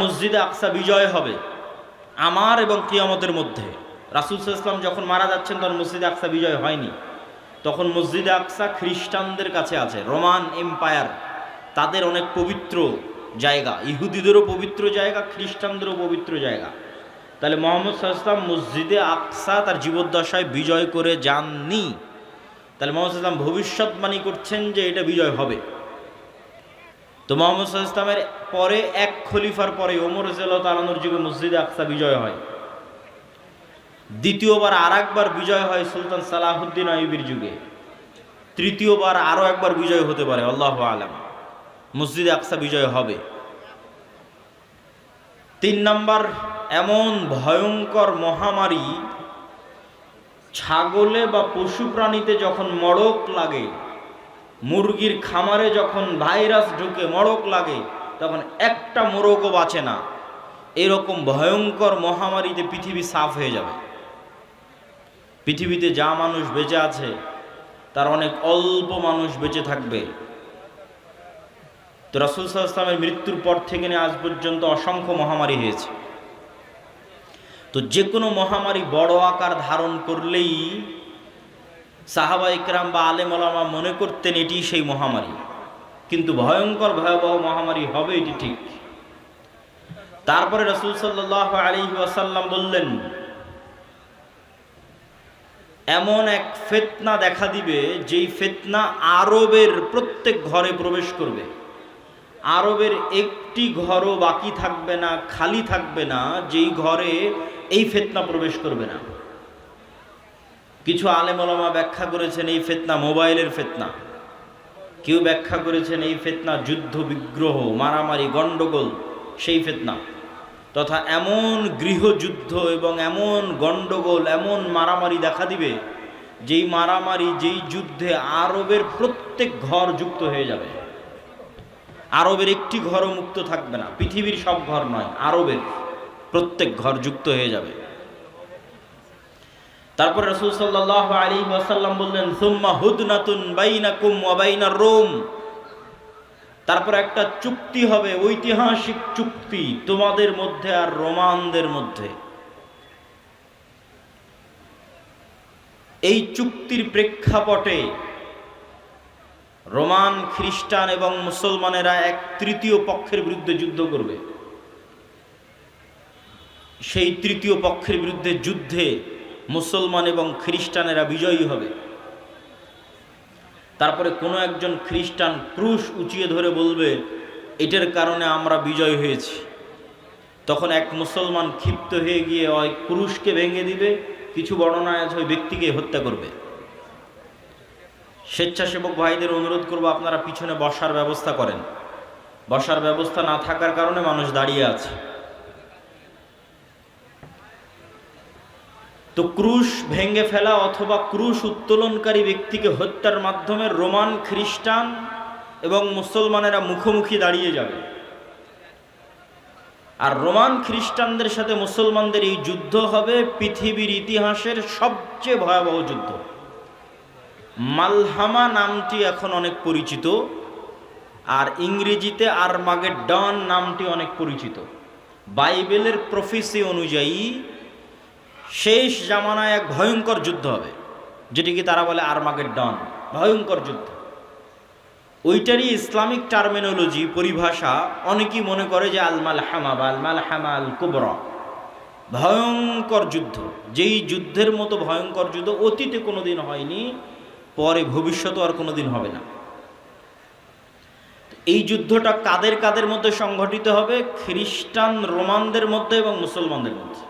মসজিদে আকসা বিজয় হবে আমার এবং কিয়ামতের মধ্যে। রাসূল সাল্লাল্লাহু আলাইহি ওয়াসাল্লাম যখন মারা যাচ্ছেন তখন মসজিদে আকসা বিজয় হয়নি। তখন মসজিদে আকসা খ্রিস্টানদের কাছে আছে, রোমান এম্পায়ার, তাদের অনেক পবিত্র জায়গা, ইহুদিদেরও পবিত্র জায়গা, খ্রিস্টানদেরও পবিত্র জায়গা। তাহলে মুহাম্মদ সাল্লাল্লাহু আলাইহি ওয়াসাল্লাম মসজিদে আকসা তার জীবদ্দশায় বিজয় করে যাননি। তাহলে মুহাম্মদ সাল্লাল্লাহু আলাইহি ওয়াসাল্লাম ভবিষ্যৎবাণী করছেন যে এটা বিজয় হবে। তো মুহাম্মদ সাল্লাল্লাহু আলাইহি ওয়াসাল্লামের পরে এক খলিফার পরে ওমর রাদিয়াল্লাহু তাআলা আনহুর যুগে মসজিদে আকসা বিজয় হয়। দ্বিতীয়বার আর একবার বিজয় হয় সুলতান সালাহুদ্দিন আইয়ুবীর যুগে। তৃতীয়বার আরও একবার বিজয় হতে পারে, আল্লাহু আলাম। মসজিদে আকসা বিজয় হবে। 3 নাম্বার, এমন ভয়ঙ্কর মহামারী ছাগলে বা পশু প্রাণীতে যখন মড়ক লাগে, মুরগির খামারে যখন ভাইরাস ঢুকে মড়ক লাগে, তখন একটা মোরগও বাঁচে না। এরকম ভয়ঙ্কর মহামারীতে পৃথিবী সাফ হয়ে যাবে। পৃথিবীতে যা মানুষ বেঁচে আছে তার অনেক অল্প মানুষ বেঁচে থাকবে। তো রাসূল সাল্লাল্লাহু আলাইহি ওয়াসাল্লামের মৃত্যুর পর থেকে নিয়ে আজ পর্যন্ত অসংখ্য মহামারী হয়েছে। তো যে কোনো মহামারী বড় আকার ধারণ করলেই সাহাবা ইকরাম বা আলেম ওলামা মনে করতেন এটি সেই মহামারী, কিন্তু ভয়ঙ্কর ভয়াবহ মহামারী হবে এটি ঠিক। তারপরে রাসূল সাল্লাল্লাহু আলাইহি ওয়াসাল্লাম বললেন, এমন এক ফিতনা দেখা দিবে যেই ফিতনা আরবের প্রত্যেক ঘরে প্রবেশ করবে। আরবের একটি ঘরও বাকি থাকবে না, খালি থাকবে না, যেই ঘরে এই ফিতনা প্রবেশ করবে না। কিছু আলেম ওলামা ব্যাখ্যা করেছেন এই ফিতনা মোবাইলের ফিতনা, কেউ ব্যাখ্যা করেছেন এই ফিতনা যুদ্ধ বিগ্রহ মারামারি গণ্ডগোল সেই ফিতনা, তথা এমন গৃহযুদ্ধ এবং এমন গণ্ডগোল এমন মারামারি দেখা দিবে যেই মারামারি যেই যুদ্ধে আরবের প্রত্যেক ঘর যুক্ত হয়ে যাবে। আরবের একটি ঘরও মুক্ত থাকবে না, পৃথিবীর সব ঘর নয়, আরবের প্রত্যেক ঘর যুক্ত হয়ে যাবে। তারপর রাসূল সাল্লাল্লাহু আলাইহি ওয়াসাল্লাম বললেন, সুম্মা হুদনাতুন বাইনাকুম ওয়া বাইনার রোম, তারপর একটা চুক্তি হবে, ঐতিহাসিক চুক্তি তোমাদের মধ্যে আর রোমানদের মধ্যে। এই চুক্তির প্রেক্ষাপটে রোমান খ্রিস্টান এবং মুসলমানেরা এক তৃতীয় পক্ষের বিরুদ্ধে যুদ্ধ করবে। সেই তৃতীয় পক্ষের বিরুদ্ধে যুদ্ধে মুসলমান এবং খ্রিস্টানেরা বিজয়ী হবে। তারপরে কোনো একজন খ্রিস্টান ক্রুশ উঁচিয়ে ধরে বলবে এটার কারণে আমরা বিজয় হয়েছি। তখন এক মুসলমান ক্ষিপ্ত হয়ে গিয়ে ওই ক্রুশকে ভেঙে দিবে, কিছু বর্ণনায় আছে ওই ব্যক্তিকে হত্যা করবে। স্বেচ্ছাসেবক ভাইদের অনুরোধ করব আপনারা পিছনে বসার ব্যবস্থা করেন। বসার ব্যবস্থা না থাকার কারণে মানুষ দাঁড়িয়ে আছে। তো ক্রুশ ভেঙে ফেলা অথবা ক্রুশ উত্তোলনকারী ব্যক্তিকে হত্যার মাধ্যমে রোমান খ্রিস্টান এবং মুসলমানেরা মুখোমুখি দাঁড়িয়ে যাবে। আর রোমান খ্রিস্টানদের সাথে মুসলমানদের এই যুদ্ধ হবে পৃথিবীর ইতিহাসের সবচেয়ে ভয়াবহ যুদ্ধ। মালহামা নামটি এখন অনেক পরিচিত, আর ইংরেজিতে আরমাগেডন নামটি অনেক পরিচিত। বাইবেলের প্রফেসি অনুযায়ী শেষ জামানায় এক ভয়ঙ্কর যুদ্ধ হবে, যেটিকে তারা বলে আরমাগেডন, ভয়ঙ্কর যুদ্ধ। ওইটারই ইসলামিক টার্মিনোলজি পরিভাষা অনেকেই মনে করে যে আল মালহামা বা আল মালহামা আল কুবরা, ভয়ঙ্কর যুদ্ধ। যেই যুদ্ধের মতো ভয়ঙ্কর যুদ্ধ অতীতে কোনোদিন হয়নি, পরে ভবিষ্যতেও আর কোনোদিন হবে না। এই যুদ্ধটা কাদের কাদের মধ্যে সংঘটিত হবে? খ্রিস্টান রোমানদের মধ্যে এবং মুসলমানদের মধ্যে।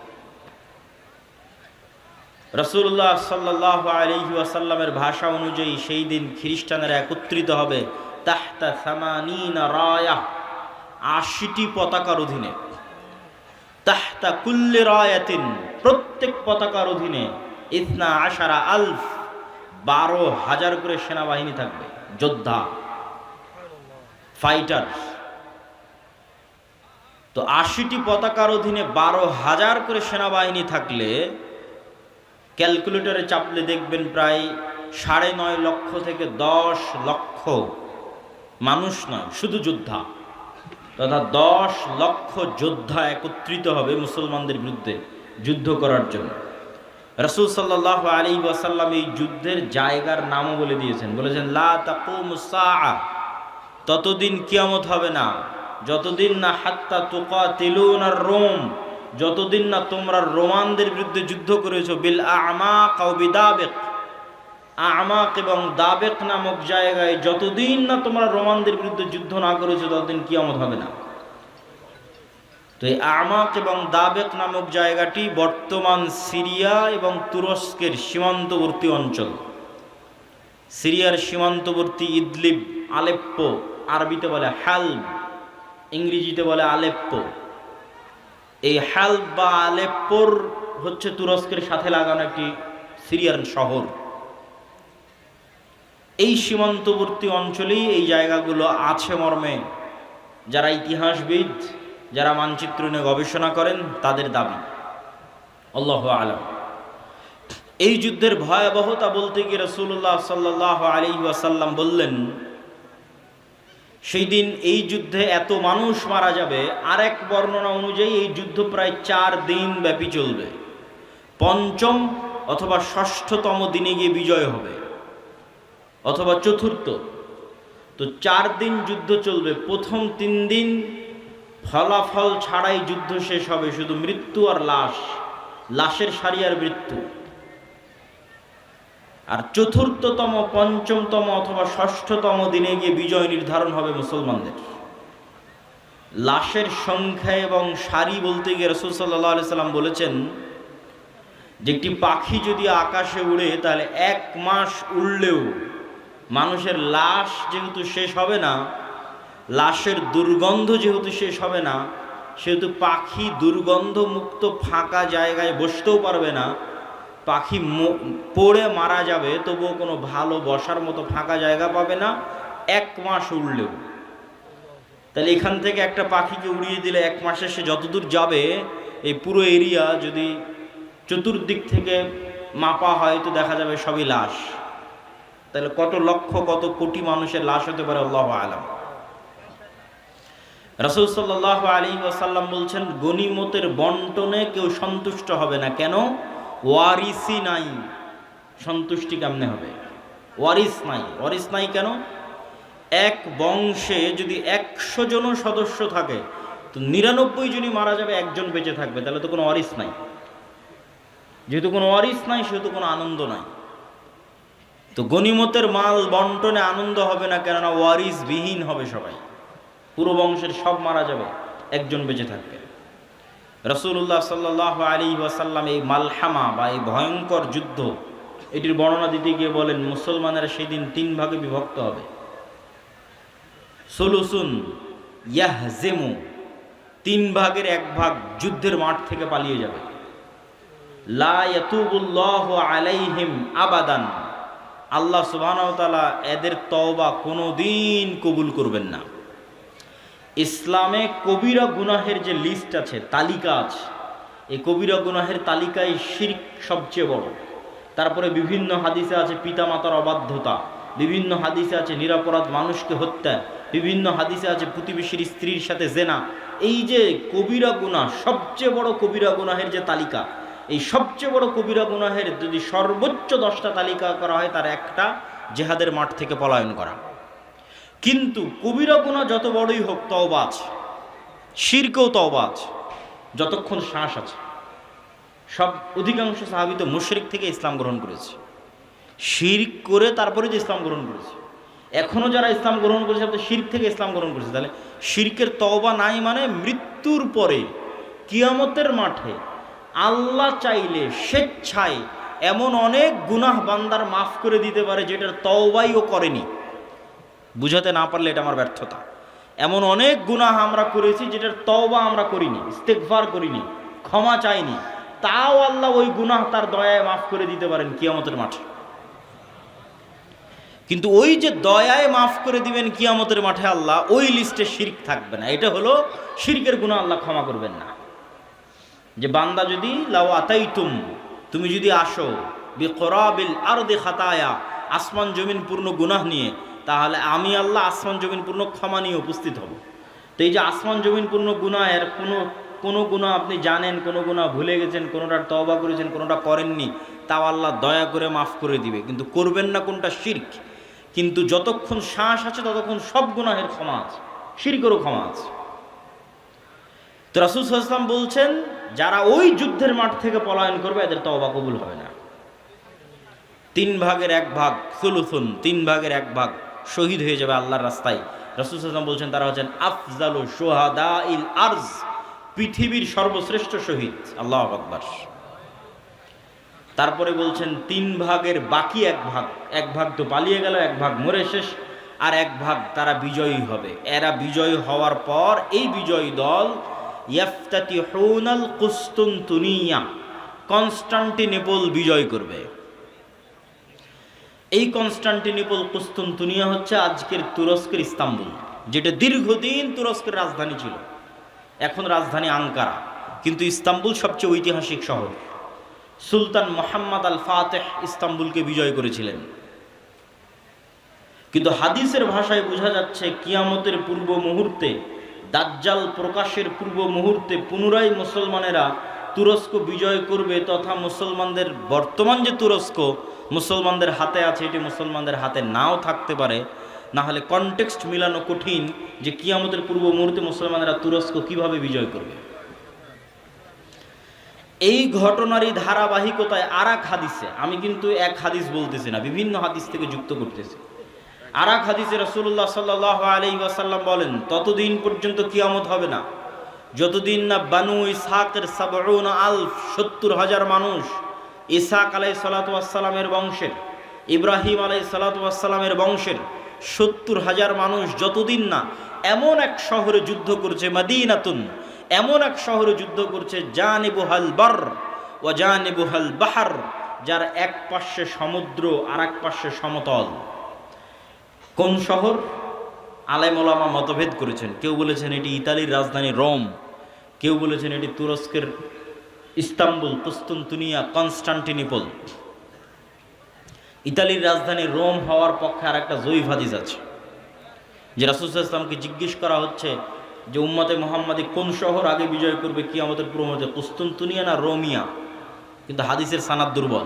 রাসূলুল্লাহ সাল্লাল্লাহু আলাইহি ওয়াসাল্লামের ভাষা অনুযায়ী সেই দিন খ্রিস্টানেরা একত্রিত হবে তাহতা সামানিনা রায়া, ৮০টি পতাকার অধীনে। তাহতা কুল্লি রায়াতিন, প্রত্যেক পতাকার অধীনে ১২ হাজার করে সেনাবাহিনী থাকবে, যোদ্ধা, ফাইটার। তো ৮০টি পতাকার অধীনে ১২,০০০ করে সেনাবাহিনী থাকলে ক্যালকুলেটরে চাপলে দেখবেন প্রায় ৯.৫ লক্ষ থেকে ১০ লক্ষ মানুষ নয়, শুধু যোদ্ধা। তথা 10 লক্ষ যোদ্ধা একত্রিত হবে মুসলমানদের বিরুদ্ধে যুদ্ধ করার জন্য। রাসূল সাল্লাল্লাহু আলাইহি ওয়াসাল্লাম এই যুদ্ধের জায়গার নামও বলে দিয়েছেন, বলেছেন লা তাকুমুস সাআ, ততদিন কিয়ামত হবে না যতদিন না হাত্তা তুকাতিলুনার রোম, যতদিন না তোমরা রোমানদের বিরুদ্ধে যুদ্ধ করেছো বিল আমাক আও বিদাবিক, আমাক এবং দাবেক নামক জায়গায় যতদিন না তোমরা রোমানদের বিরুদ্ধে যুদ্ধ না করেছো ততদিন কিয়ামত হবে না। তো এই আমাক এবং দাবেক নামক জায়গাটি বর্তমান সিরিয়া এবং তুরস্কের সীমান্তবর্তী অঞ্চল। সিরিয়ার সীমান্তবর্তী ইদলিব, আলেপ্পো, আরবিতে বলে হালব, ইংরেজিতে বলে আলেপ্পো। এই হালব বা আলেপ্পোর হচ্ছে তুরস্কের সাথে লাগানো একটি সিরিয়ার শহর। এই সীমান্তবর্তী অঞ্চলেই এই জায়গাগুলো আছে মর্মে যারা ইতিহাসবিদ, যারা মানচিত্র নিয়ে গবেষণা করেন তাদের দাবি। আল্লাহু আলাম। এই যুদ্ধের ভয়াবহতা বলতে গিয়ে রাসূলুল্লাহ সাল্লাল্লাহু আলাইহি ওয়াসাল্লাম বললেন, সেই দিন এই যুদ্ধে এত মানুষ মারা যাবে। আর এক বর্ণনা অনুযায়ী এই যুদ্ধ প্রায় 4 দিন ব্যাপী চলবে। 5ম অথবা 6ঠতম দিনে গিয়ে বিজয় হবে, অথবা 4র্থ। তো 4 দিন যুদ্ধ চলবে। প্রথম 3 দিন ফলাফল ছাড়াই যুদ্ধ শেষ হবে, শুধু মৃত্যু আর লাশ, লাশের সারি আর মৃত্যু। আর 4র্থতম, 5মতম অথবা 6ঠতম দিনে গিয়ে বিজয় নির্ধারণ হবে মুসলমানদের। লাশের সংখ্যা এবং সারি বলতে গিয়ে রাসূল সাল্লাল্লাহু আলাইহি সাল্লাম বলেছেন যে একটি পাখি যদি আকাশে উড়ে তাহলে 1 মাস উড়লেও মানুষের লাশ যেহেতু শেষ হবে না, লাশের দুর্গন্ধ যেহেতু শেষ হবে না, সেহেতু পাখি দুর্গন্ধ মুক্ত ফাঁকা জায়গায় বসতেও পারবে না। পাখি পড়ে মারা যাবে, তবুও কোনো ভালো বসার মতো ফাঁকা জায়গা পাবে না 1 মাস উড়লেও। তাহলে এখান থেকে একটা পাখিকে উড়িয়ে দিলে 1 মাসে সে যতদূর যাবে, এই পুরো এরিয়া যদি চতুর্দিক থেকে মাপা হয় তো দেখা যাবে সবই লাশ। তাহলে কত লক্ষ কত কোটি মানুষের লাশ হতে পারে আল্লাহু আলাম। রাসূল সাল্লাল্লাহু আলাইহি ওয়াসাল্লাম বলছেন, গনিমতের বন্টনে কেউ সন্তুষ্ট হবে না। কেন? ওয়ারিসই নাই। সন্তুষ্টি কেমনে হবে? ওয়ারিস নাই। ওয়ারিস নাই কেন? এক বংশে যদি 100 জন সদস্য থাকে তো 99 জনই মারা যাবে, একজন বেঁচে থাকবে, তাহলে তো কোনো ওয়ারিস নাই। যেহেতু কোনো ওয়ারিস নাই সেহেতু কোনো আনন্দ নাই। তো গনিমতের মাল বন্টনে আনন্দ হবে না, কেননা ওয়ারিস বিহীন হবে সবাই। পুরো বংশের সব মারা যাবে, একজন বেঁচে থাকবে। রাসূলুল্লাহ সাল্লাল্লাহু আলাইহি ওয়াসাল্লাম এই মালহামা বা এই ভয়ঙ্কর যুদ্ধ এটির বর্ণনা দিতে গিয়ে বলেন, মুসলমানেরা সেদিন 3 ভাগে বিভক্ত হবে। সুলুসুন ইয়াহজিমু, 3 ভাগের 1 ভাগ যুদ্ধের মাঠ থেকে পালিয়ে যাবে। লা ইয়াতুবুল্লাহু আলাইহিম আবাদান, আল্লাহ সুবহানাহু ওয়া তাআলা এদের তওবা কোনোদিন কবুল করবেন না। ইসলামে কবিরা গুনাহের যে লিস্ট আছে, তালিকা আছে, এই কবিরা গুনাহের তালিকায় শিরক সবচেয়ে বড়। তারপরে বিভিন্ন হাদিসে আছে পিতামাতার অবাধ্যতা, বিভিন্ন হাদিসে আছে নিরপরাধ মানুষকে হত্যা, বিভিন্ন হাদিসে আছে প্রতিবেশীর স্ত্রীর সাথে জেনা। এই যে কবিরা গুনাহ, সবচেয়ে বড় কবিরা গুনাহের যে তালিকা, এই সবচেয়ে বড় কবিরা গুনাহের যদি সর্বোচ্চ 10টা তালিকা করা হয়, তার একটা জিহাদের মাঠ থেকে পলায়ন করা। কিন্তু কবিরা গুনাহ যত বড়ই হোক, তওবা আছে, শিরকেও তওবা আছে, যতক্ষণ শ্বাস আছে। সব অধিকাংশ সাহাবী তো মুশরিক থেকে ইসলাম গ্রহণ করেছে, শিরক করে তারপরে যে ইসলাম গ্রহণ করেছে। এখনও যারা ইসলাম গ্রহণ করেছে তারা শিরক থেকে ইসলাম গ্রহণ করেছে। তাহলে শিরকের তওবা নাই মানে মৃত্যুর পরে কিয়ামতের মাঠে আল্লাহ চাইলে স্বেচ্ছায় এমন অনেক গুনাহ বান্দার মাফ করে দিতে পারে যেটার তওবাই ও করেনি। বুঝাতে না পারলে এটা আমার ব্যর্থতা। এমন অনেক গুনাহ আমরা করেছি যেটার তওবা আমরা করিনি, ইস্তেগফার করিনি, ক্ষমা চাইনি, তাও আল্লাহ ওই গুনাহ তার দয়ায় মাফ করে দিতে পারেন কিয়ামতের মাঠে। কিন্তু ওই যে দয়ায় মাফ করে দিবেন কিয়ামতের মাঠে আল্লাহ, ওই লিস্টে শিরক থাকবে না। এটা হলো শিরকের গুনাহ আল্লাহ ক্ষমা করবেন না। যে বান্দা যদি লাউ আতাইতুম, তুমি যদি আসো বিকরাবিল আরদি খাতায়া, আসমান জমিন পূর্ণ গুনাহ নিয়ে, তাহলে আমি আল্লাহ আসমান জমিন পূর্ণ ক্ষমা নিয়ে উপস্থিত হব। তো এই যে আসমান জমিন পূর্ণ গুনাহ, এর কোনো গুনাহ আপনি জানেন, কোনো গুনাহ ভুলে গেছেন, কোনোটার তওবা করেছেন, কোনোটা করেননি, তাও আল্লাহ দয়া করে মাফ করে দিবে। কিন্তু করবেন না কোনটা? শিরক। কিন্তু যতক্ষণ শ্বাস আছে ততক্ষণ সব গুনাহের ক্ষমা আছে, শিরকেরও ক্ষমা আছে। তো রাসূল সাল্লাল্লাহু আলাইহি ওয়াসাল্লাম বলছেন, যারা ওই যুদ্ধের মাঠ থেকে পলায়ন করবে এদের তওবা কবুল হবে না। 3 ভাগের 1 ভাগ, সুলুসুন, 3 ভাগের 1 ভাগ শহীদ হয়ে যাবে আল্লাহর রাস্তায়। রাসূল সাল্লাল্লাহু আলাইহি ওয়াসাল্লাম বলছেন তারা হচ্ছেন আফজালু শুহাদাইল আরজ, পৃথিবীর সর্বশ্রেষ্ঠ শহীদ। আল্লাহু আকবার। তারপরে বলছেন 3 ভাগের বাকি 1 ভাগ, 1 ভাগ তো পালিয়ে গেল, 1 ভাগ মরে শেষ, আর 1 ভাগ তারা বিজয়ী হবে। এরা বিজয়ী হওয়ার পর এই বিজয়ী দল ইয়াফতাতিহুনাল কুস্তুনতুনিয়া, কনস্টান্টিনোপল বিজয় করবে। এই কনস্টান্টিনোপল কুস্তুনতুনিয়া হচ্ছে আজকের তুরস্কের ইস্তাম্বুল, যেটা দীর্ঘদিন তুরস্কের রাজধানী ছিল। এখন রাজধানী আঙ্কারা, কিন্তু ইস্তাম্বুল সবচেয়ে ঐতিহাসিক শহর। সুলতান মুহাম্মদ আল ফাতেহ ইস্তাম্বুলকে বিজয় করেছিলেন। কিন্তু হাদিসের ভাষায় বোঝা যাচ্ছে কিয়ামতের পূর্ব মুহূর্তে, দাজ্জাল প্রকাশের পূর্ব মুহূর্তে পুনরায় মুসলমানেরা তুরস্ক বিজয় করবে, তথা মুসলমানদের বর্তমান যে তুরস্ক মুসলমানদের হাতে আছে, এটি মুসলমানদের হাতে নাও থাকতে পারে। না হলে কনটেক্সট মিলানো কঠিন যে কিয়ামতের পূর্ব মুহূর্তে মুসলমানেরা তুরস্ক কিভাবে বিজয় করবে। এই ঘটনারই ধারাবাহিকতায় আর এক হাদিসে, আমি কিন্তু এক হাদিস বলতেছি না, বিভিন্ন হাদিস থেকে যুক্ত করতেছি। আর এক হাদিসে রাসূলুল্লাহ সাল্লাল্লাহু আলাইহি ওয়াসাল্লাম বলেন, ততদিন পর্যন্ত কিয়ামত হবে না যতদিন না বানু ইসহাকের 70,000 মানুষ, ইসহাক আলাইহিস সালাতু ওয়াস সালামের বংশের, ইব্রাহিম আলাইহিস সালাতু ওয়াস সালামের বংশের 70,000 মানুষ যতদিন না এমন এক শহরে যুদ্ধ করছে, মদিনাতুন, এমন এক শহরে যুদ্ধ করছে, জানিবুহাল বার ওয়া জানিবুহাল বাহর, যার এক পাশে সমুদ্র আর এক পাশে সমতল। কোন শহর? আলেম ওলামা মতভেদ করেছেন। কেউ বলেছেন এটি ইতালির রাজধানী রোম, কেউ বলেছেন এটি তুরস্কের ইস্তাম্বুল, কুস্তুনতুনিয়া, কনস্টান্টিনোপল। ইতালির রাজধানী রোম হওয়ার পক্ষে আর একটা জয়ীফ হাদিস আছে, যে রাসূল সাল্লাল্লাহু আলাইহি ওয়াসাল্লামকে জিজ্ঞেস করা হচ্ছে যে উম্মতে মুহাম্মাদি কোন শহর আগে বিজয় করবে কিয়ামতের পূর্ব মুহূর্তে, কুস্তুনতুনিয়া না রোমিয়া? কিন্তু হাদিসের সানাদ দুর্বল।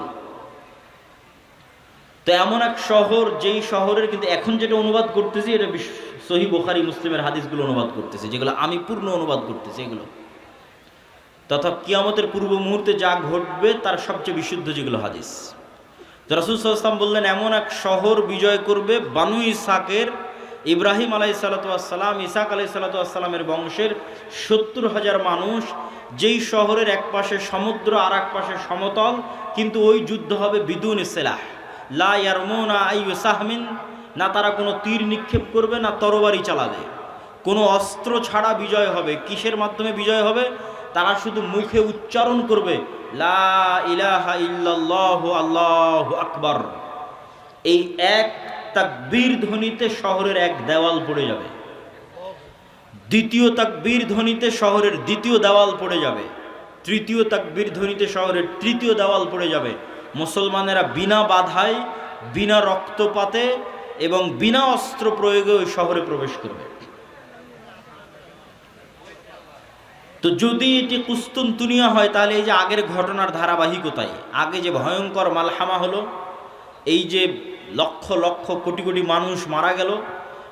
তো এমন এক শহর, যেই শহরের কিন্তু এখন যেটা অনুবাদ করতেছি এটা সহিহ বুখারী মুসলিমের হাদিসগুলো অনুবাদ করতেছি, যেগুলো আমি পূর্ণ অনুবাদ করতেছি এগুলো, তথা কিয়ামতের পূর্ব মুহূর্তে যা ঘটবে তার সবচেয়ে বিশুদ্ধ যেগুলো হাদিস। রাসূল সাল্লাল্লাহু আলাইহি ওয়াসাল্লাম বললেন এমন এক শহর বিজয় করবে বানু ইসহাকের, ইব্রাহিম আলাইহিস সালাতু ওয়াস সালাম, ইসহাক আলাইহিস সালাতু ওয়াস সালামের বংশের 70,000 মানুষ, যেই শহরের এক পাশে সমুদ্র আর এক পাশে সমতল, কিন্তু ওই যুদ্ধ হবে বিদুন সিলাহ, লা ইয়ারমুনা আইয়ু সাহমিন, না তারা কোনো তীর নিক্ষেপ করবে না তরবারি চালাবে, কোনো অস্ত্র ছাড়া বিজয় হবে। কিসের মাধ্যমে বিজয় হবে? তারা শুধু মুখে উচ্চারণ করবে লা ইলাহা ইল্লাল্লাহু আল্লাহু আকবার। এই এক তাকবীর ধ্বনিতে শহরের এক দেওয়াল পড়ে যাবে, দ্বিতীয় তাকবীর ধ্বনিতে শহরের দ্বিতীয় দেওয়াল পড়ে যাবে, তৃতীয় তাকবীর ধ্বনিতে শহরের তৃতীয় দেওয়াল পড়ে যাবে। মুসলমানেরা বিনা বাধায়, বিনা রক্তপাতে এবং বিনা অস্ত্র প্রয়োগে ওই শহরে প্রবেশ করবে। তো যদি এটি কুস্তুনতুনিয়া হয়, তাহলে এই যে আগের ঘটনার ধারাবাহিকতায়, আগে যে ভয়ঙ্কর মালহামা হলো, এই যে লক্ষ লক্ষ কোটি কোটি মানুষ মারা গেল,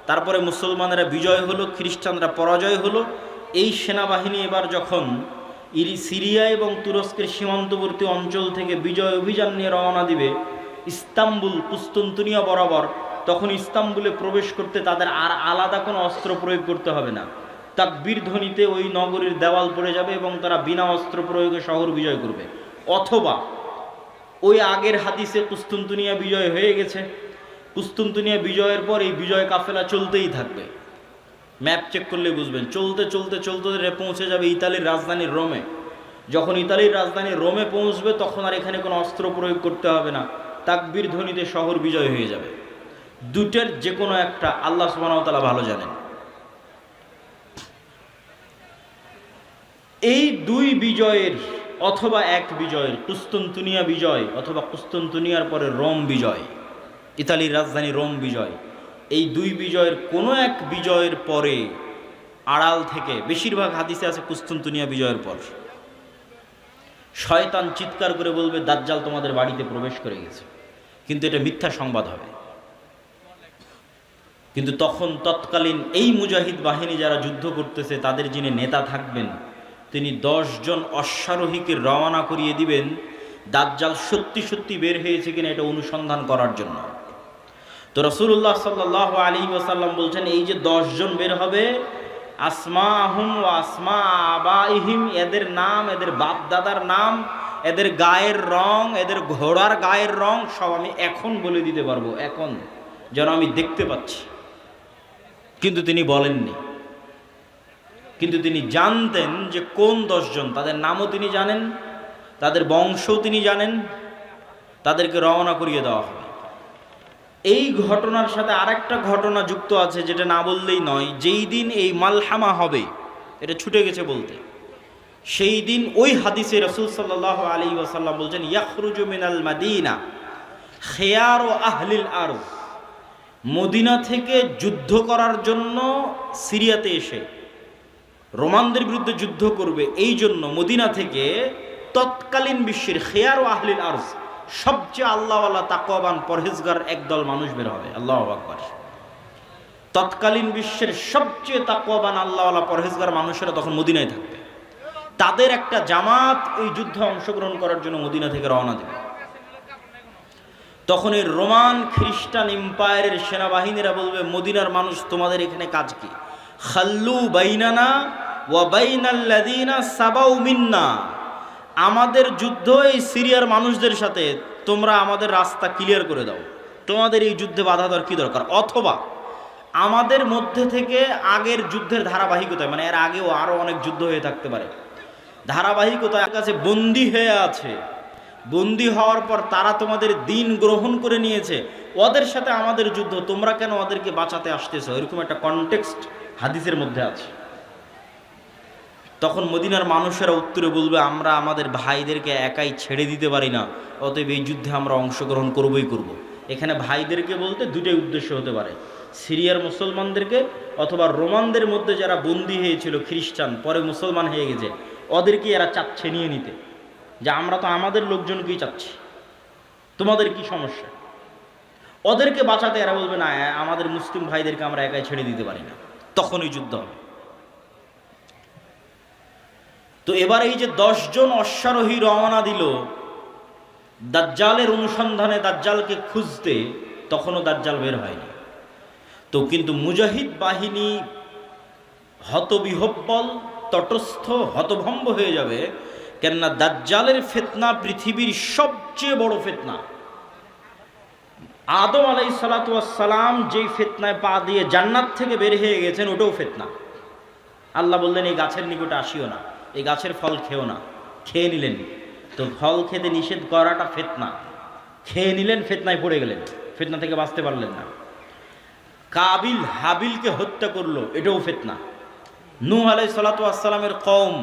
তারপরে মুসলমানেরা বিজয় হলো, খ্রিস্টানরা পরাজয় হলো, এই সেনাবাহিনী এবার যখন সিরিয়া এবং তুরস্কের সীমান্তবর্তী অঞ্চল থেকে বিজয় অভিযান নিয়ে রওনা দিবে ইস্তাম্বুল কুস্তুনতুনিয়া বরাবর, তখন ইস্তাম্বুলে প্রবেশ করতে তাদের আর আলাদা কোনো অস্ত্র প্রয়োগ করতে হবে না। তাকবীর ধ্বনিতে ওই নগরীর দেওয়াল পড়ে যাবে এবং তারা বিনা অস্ত্র প্রয়োগে শহর বিজয় করবে। অথবা ওই আগের হাদিসে কুস্তুনতুনিয়া বিজয় হয়ে গেছে, কুস্তুনতুনিয়া বিজয়ের পর এই বিজয় কাফেলা চলতেই থাকবে। ম্যাপ চেক করলে বুঝবেন, চলতে চলতে চলতে পৌঁছে যাবে ইতালির রাজধানী রোমে। যখন ইতালির রাজধানী রোমে পৌঁছবে তখন আর এখানে কোনো অস্ত্র প্রয়োগ করতে হবে না, তাকবীর ধ্বনিতে শহর বিজয় হয়ে যাবে। দুটের যে কোনো একটা আল্লাহ সুবহানাহু ওয়া তাআলা ভালো জানেন। এই দুই বিজয়ের অথবা এক বিজয়ের, কুস্তুনতুনিয়া বিজয় অথবা কুস্তুনতুনিয়ার পরে রোম বিজয়, ইতালির রাজধানী রোম বিজয়, এই দুই বিজয়ের কোনো এক বিজয়ের পরে আড়াল থেকে, বেশিরভাগ হাদিসে আছে কুস্তুনতুনিয়া বিজয়ের পর, শয়তান চিৎকার করে বলবে দাজ্জাল তোমাদের বাড়িতে প্রবেশ করে গেছে, কিন্তু এটা মিথ্যা সংবাদ হবে। কিন্তু তখন তৎকালীন এই মুজাহিদ বাহিনী যারা যুদ্ধ করতেছে তাদের যিনি নেতা থাকবেন তিনি 10 জন অশ্বারোহীকে রওনা করিয়ে দিবেন দাজ্জাল সত্যি সত্যি বের হয়েছে কিনা এটা অনুসন্ধান করার জন্য। তো রাসূলুল্লাহ সাল্লাল্লাহু আলাইহি ওয়াসাল্লাম বলছেন এই যে 10 জন বের হবে, আসমাহুম ওয়া আসমা আবাইহিম, এদের নাম, এদের বাপ দাদার নাম, এদের গায়ের রং, এদের ঘোড়ার গায়ের রং সব আমি এখন বলে দিতে পারবো, এখন যেন আমি দেখতে পাচ্ছি। কিন্তু তিনি বলেননি, কিন্তু তিনি জানতেন যে কোন 10 জন, তাদের নামও তিনি জানেন, তাদের বংশও তিনি জানেন, তাদেরকে রওনা করিয়ে দেওয়া হবে। এই ঘটনার সাথে আরেকটা ঘটনা যুক্ত আছে যেটা না বললেই নয়। যেই দিন এই মালহামা হবে, এটা ছুটে গেছে বলতে, সেই দিন ওই হাদিসে রাসূল সাল্লাল্লাহু আলাইহি ওয়াসাল্লাম বলছেন ইয়াখরুজু মিনাল মাদিনা খিয়ারু আহলিল আরদ, মদিনা থেকে যুদ্ধ করার জন্য সিরিয়াতে এসে রোমানদের বিরুদ্ধে যুদ্ধ করবে, এই জন্য মদিনা থেকে তৎকালীন বিশ্বের খিয়ারু আহলিল আরদ, সবচেয়ে আল্লাহওয়ালা তাকওয়াবান পরহেজগার একদল মানুষ বের হবে। আল্লাহু আকবার। তৎকালীন বিশ্বের সবচেয়ে তাকওয়াবান আল্লাহওয়ালা পরহেজগার মানুষেরা তখন মদিনায় থাকবে, তাদের একটা জামাত এই যুদ্ধে অংশগ্রহণ করার জন্য মদিনা থেকে রওনা দেবে। তখন এই রোমান খ্রিস্টান এম্পায়ারের সেনাবাহিনীরা বলবে মদিনার মানুষ তোমাদের এখানে কাজ কি, খাল্লু বাইনানা ওয়া বাইনাল্লাযিনা সাবাউ মিন্না, আমাদের যুদ্ধ এই সিরিয়ার মানুষদের সাথে, তোমরা আমাদের রাস্তা ক্লিয়ার করে দাও, তোমাদের এই যুদ্ধে বাধা দেওয়ার কি দরকার, অথবা আমাদের মধ্যে থেকে আগের যুদ্ধের ধারাবাহিকতায়, মানে এর আগেও আরো অনেক যুদ্ধ হয়ে থাকতে পারে, ধারাবাহিকতার কাছে বন্দী হয়ে আছে, বন্দী হওয়ার পর তারা তোমাদের দিন গ্রহণ করে নিয়েছে, ওদের সাথে আমাদের যুদ্ধ, তোমরা কেন ওদেরকে বাঁচাতে আসতেছো, এরকম একটা কনটেক্সট হাদিসের মধ্যে আছে। তখন মদিনার মানুষেরা উত্তরে বলবে আমরা আমাদের ভাইদেরকে একাই ছেড়ে দিতে পারি না, অতএব এই যুদ্ধে আমরা অংশগ্রহণ করবই করব। এখানে ভাইদেরকে বলতে দুটোই উদ্দেশ্য হতে পারে, সিরিয়ার মুসলমানদেরকে অথবা রোমানদের মধ্যে যারা বন্দী হয়েছিল খ্রিস্টান, পরে মুসলমান হয়ে গেছে, ওদেরকে এরা চাচ্ছে নিয়ে নিতে, যে আমরা তো আমাদের লোকজনকেই চাচ্ছি, তোমাদের কি সমস্যা। ওদেরকে বাঁচাতে এরা বলবে না, আমাদের মুসলিম ভাইদেরকে আমরা একাই ছেড়ে দিতে পারি না, তখনই যুদ্ধ হবে। তো এবার এই যে 10 জন অশ্বারোহী রওনা দিল দাজ্জালের অনুসন্ধানে, দাজ্জালকে খুঁজতে, তখনও দাজ্জাল বের হয়নি। তো কিন্তু মুজাহিদ বাহিনী হতবিহব্বল, তটস্থ, হতভম্ব হয়ে যাবে, কেননা দাজ্জালের ফিতনা পৃথিবীর সবচেয়ে বড় ফিতনা। আদম আলাইহিস সালাতু ওয়াস সালাম যেই ফিতনায় পা দিয়ে জান্নাত থেকে বের হয়ে গেছেন, ওটাও ফিতনা। আল্লাহ বললেন এই গাছের নিকটে আসিও না, এই গাছের ফল খেও না, খেয়ে নিলেন। তো ফল খেতে নিষেধ করাটা ফিতনা, খেয়ে নিলেন, ফিতনায় পড়ে গেলেন, ফিতনা থেকে বাঁচতে পারলেন না। কাবিল হাবিলকে হত্যা করলো, এটাও ফিতনা। নূহ আলাইহিস সালাতু ওয়াস সালামের কওম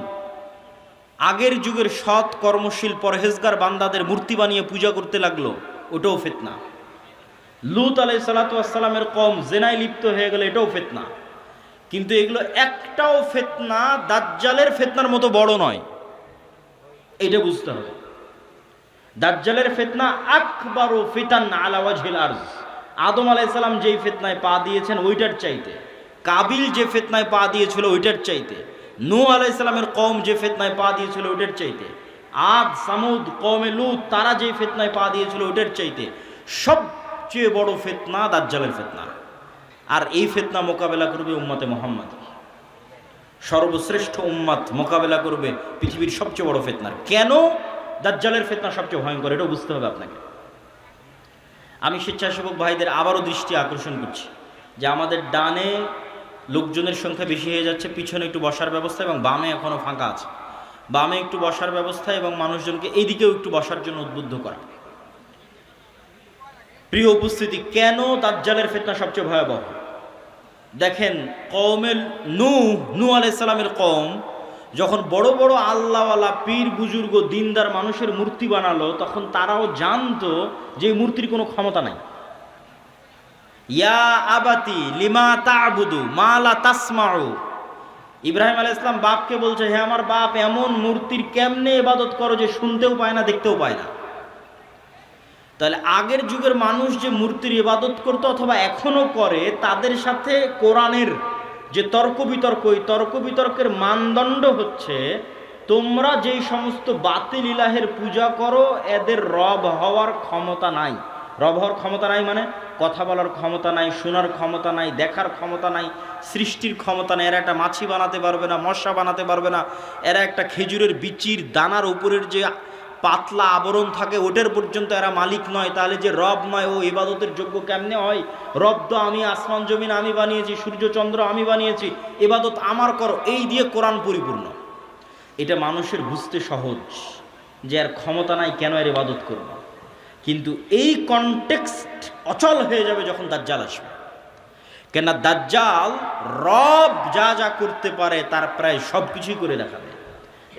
আগের যুগের সৎ কর্মশীল পরহেজগার বান্দাদের মূর্তি বানিয়ে পূজা করতে লাগলো, ওটাও ফিতনা। লূত আলাইহিস সালাতু ওয়াস সালামের কওম জেনায় লিপ্ত হয়ে গেল, এটাও ফিতনা। কিন্তু এগুলো একটাও ফিতনা দাজ্জালের ফিতনার মতো বড় নয়, এটা বুঝতে হবে। দাজ্জালের ফিতনা আকবারু ফিতান আলা ওয়াজহিল আরজ, আদম আলাইহিস সালাম যেই ফিতনায় পা দিয়েছেন ওইটার চাইতে, কাবিল যে ফিতনায় পা দিয়েছিল ওইটার চাইতে, নূহ আলাইহিস সালামের কওম যে ফিতনায় পা দিয়েছিল ওইটার চাইতে, আদ সামুদ কওমে লূত তারা যে ফিতনায় পা দিয়েছিল ওইটার চাইতে সবচেয়ে বড় ফিতনা দাজ্জালের ফিতনা। আর এই ফিতনা মোকাবেলা করবে উম্মতে মুহাম্মদ, সর্বশ্রেষ্ঠ উম্মত মোকাবেলা করবে পৃথিবীর সবচেয়ে বড় ফিতনার। কেন দাজ্জালের ফিতনা সবচেয়ে ভয়ঙ্কর, এটাও বুঝতে হবে আপনাকে। আমি স্বেচ্ছাসেবক ভাইদের আবারও দৃষ্টি আকর্ষণ করছি যে আমাদের ডানে লোকজনের সংখ্যা বেশি হয়ে যাচ্ছে, পিছনে একটু বসার ব্যবস্থা এবং বামে এখনো ফাঁকা আছে, বামে একটু বসার ব্যবস্থা এবং মানুষজনকে এইদিকেও একটু বসার জন্য উদ্বুদ্ধ করা। প্রিয় উপস্থিতি, কেন দাজ্জালের ফিতনা সবচেয়ে ভয়াবহ? দেখেন, কওমের নূহ আলাইহিস সালামের কওম যখন বড় বড় আল্লাহওয়ালা পীর বুজুর্গ দিনদার মানুষের মূর্তি বানালো, তখন তারাও জানতো যে মূর্তির কোনো ক্ষমতা নাই। ইয়া আবাতি লিমা তা'বুদু মা লা তাসমাউ, ইব্রাহিম আলাইহিস সালাম বাপকে বলছে, হে আমার বাপ, এমন মূর্তির কেমনে ইবাদত করো যে শুনতেও পায় না, দেখতেও পায় না। তাহলে আগের যুগের মানুষ যে মূর্তির ইবাদত করতো অথবা এখনো করে, তাদের সাথে কোরআনের যে তর্ক বিতর্ক, ওই তর্ক বিতর্কের মানদণ্ড হচ্ছে তোমরা যেই সমস্ত বাতিল ইলাহের পূজা করো এদের রব হওয়ার ক্ষমতা নাই। রব হওয়ার ক্ষমতা নাই মানে কথা বলার ক্ষমতা নাই, শোনার ক্ষমতা নাই, দেখার ক্ষমতা নাই, সৃষ্টির ক্ষমতা নেই। এরা একটা মাছি বানাতে পারবে না, মশা বানাতে পারবে না, এরা একটা খেজুরের বিচির দানার উপরের যে পাতলা আবরণ থাকে ওটার পর্যন্ত এরা মালিক নয়। তাহলে যে রব নয়, ও ইবাদতের যোগ্য কেমনে হয়? রব তো আমি, আসমান জমিন আমি বানিয়েছি, সূর্য চন্দ্র আমি বানিয়েছি, ইবাদত আমার করো, এই দিয়ে কোরআন পরিপূর্ণ। এটা মানুষের বুঝতে সহজ যে এর ক্ষমতা নাই, কেন এর ইবাদত করব। কিন্তু এই কনটেক্সট অচল হয়ে যাবে যখন দাজ্জাল আসবে। কেন দাজ্জাল রব যা যা করতে পারে তার প্রায় সব কিছুই করে দেখাবে।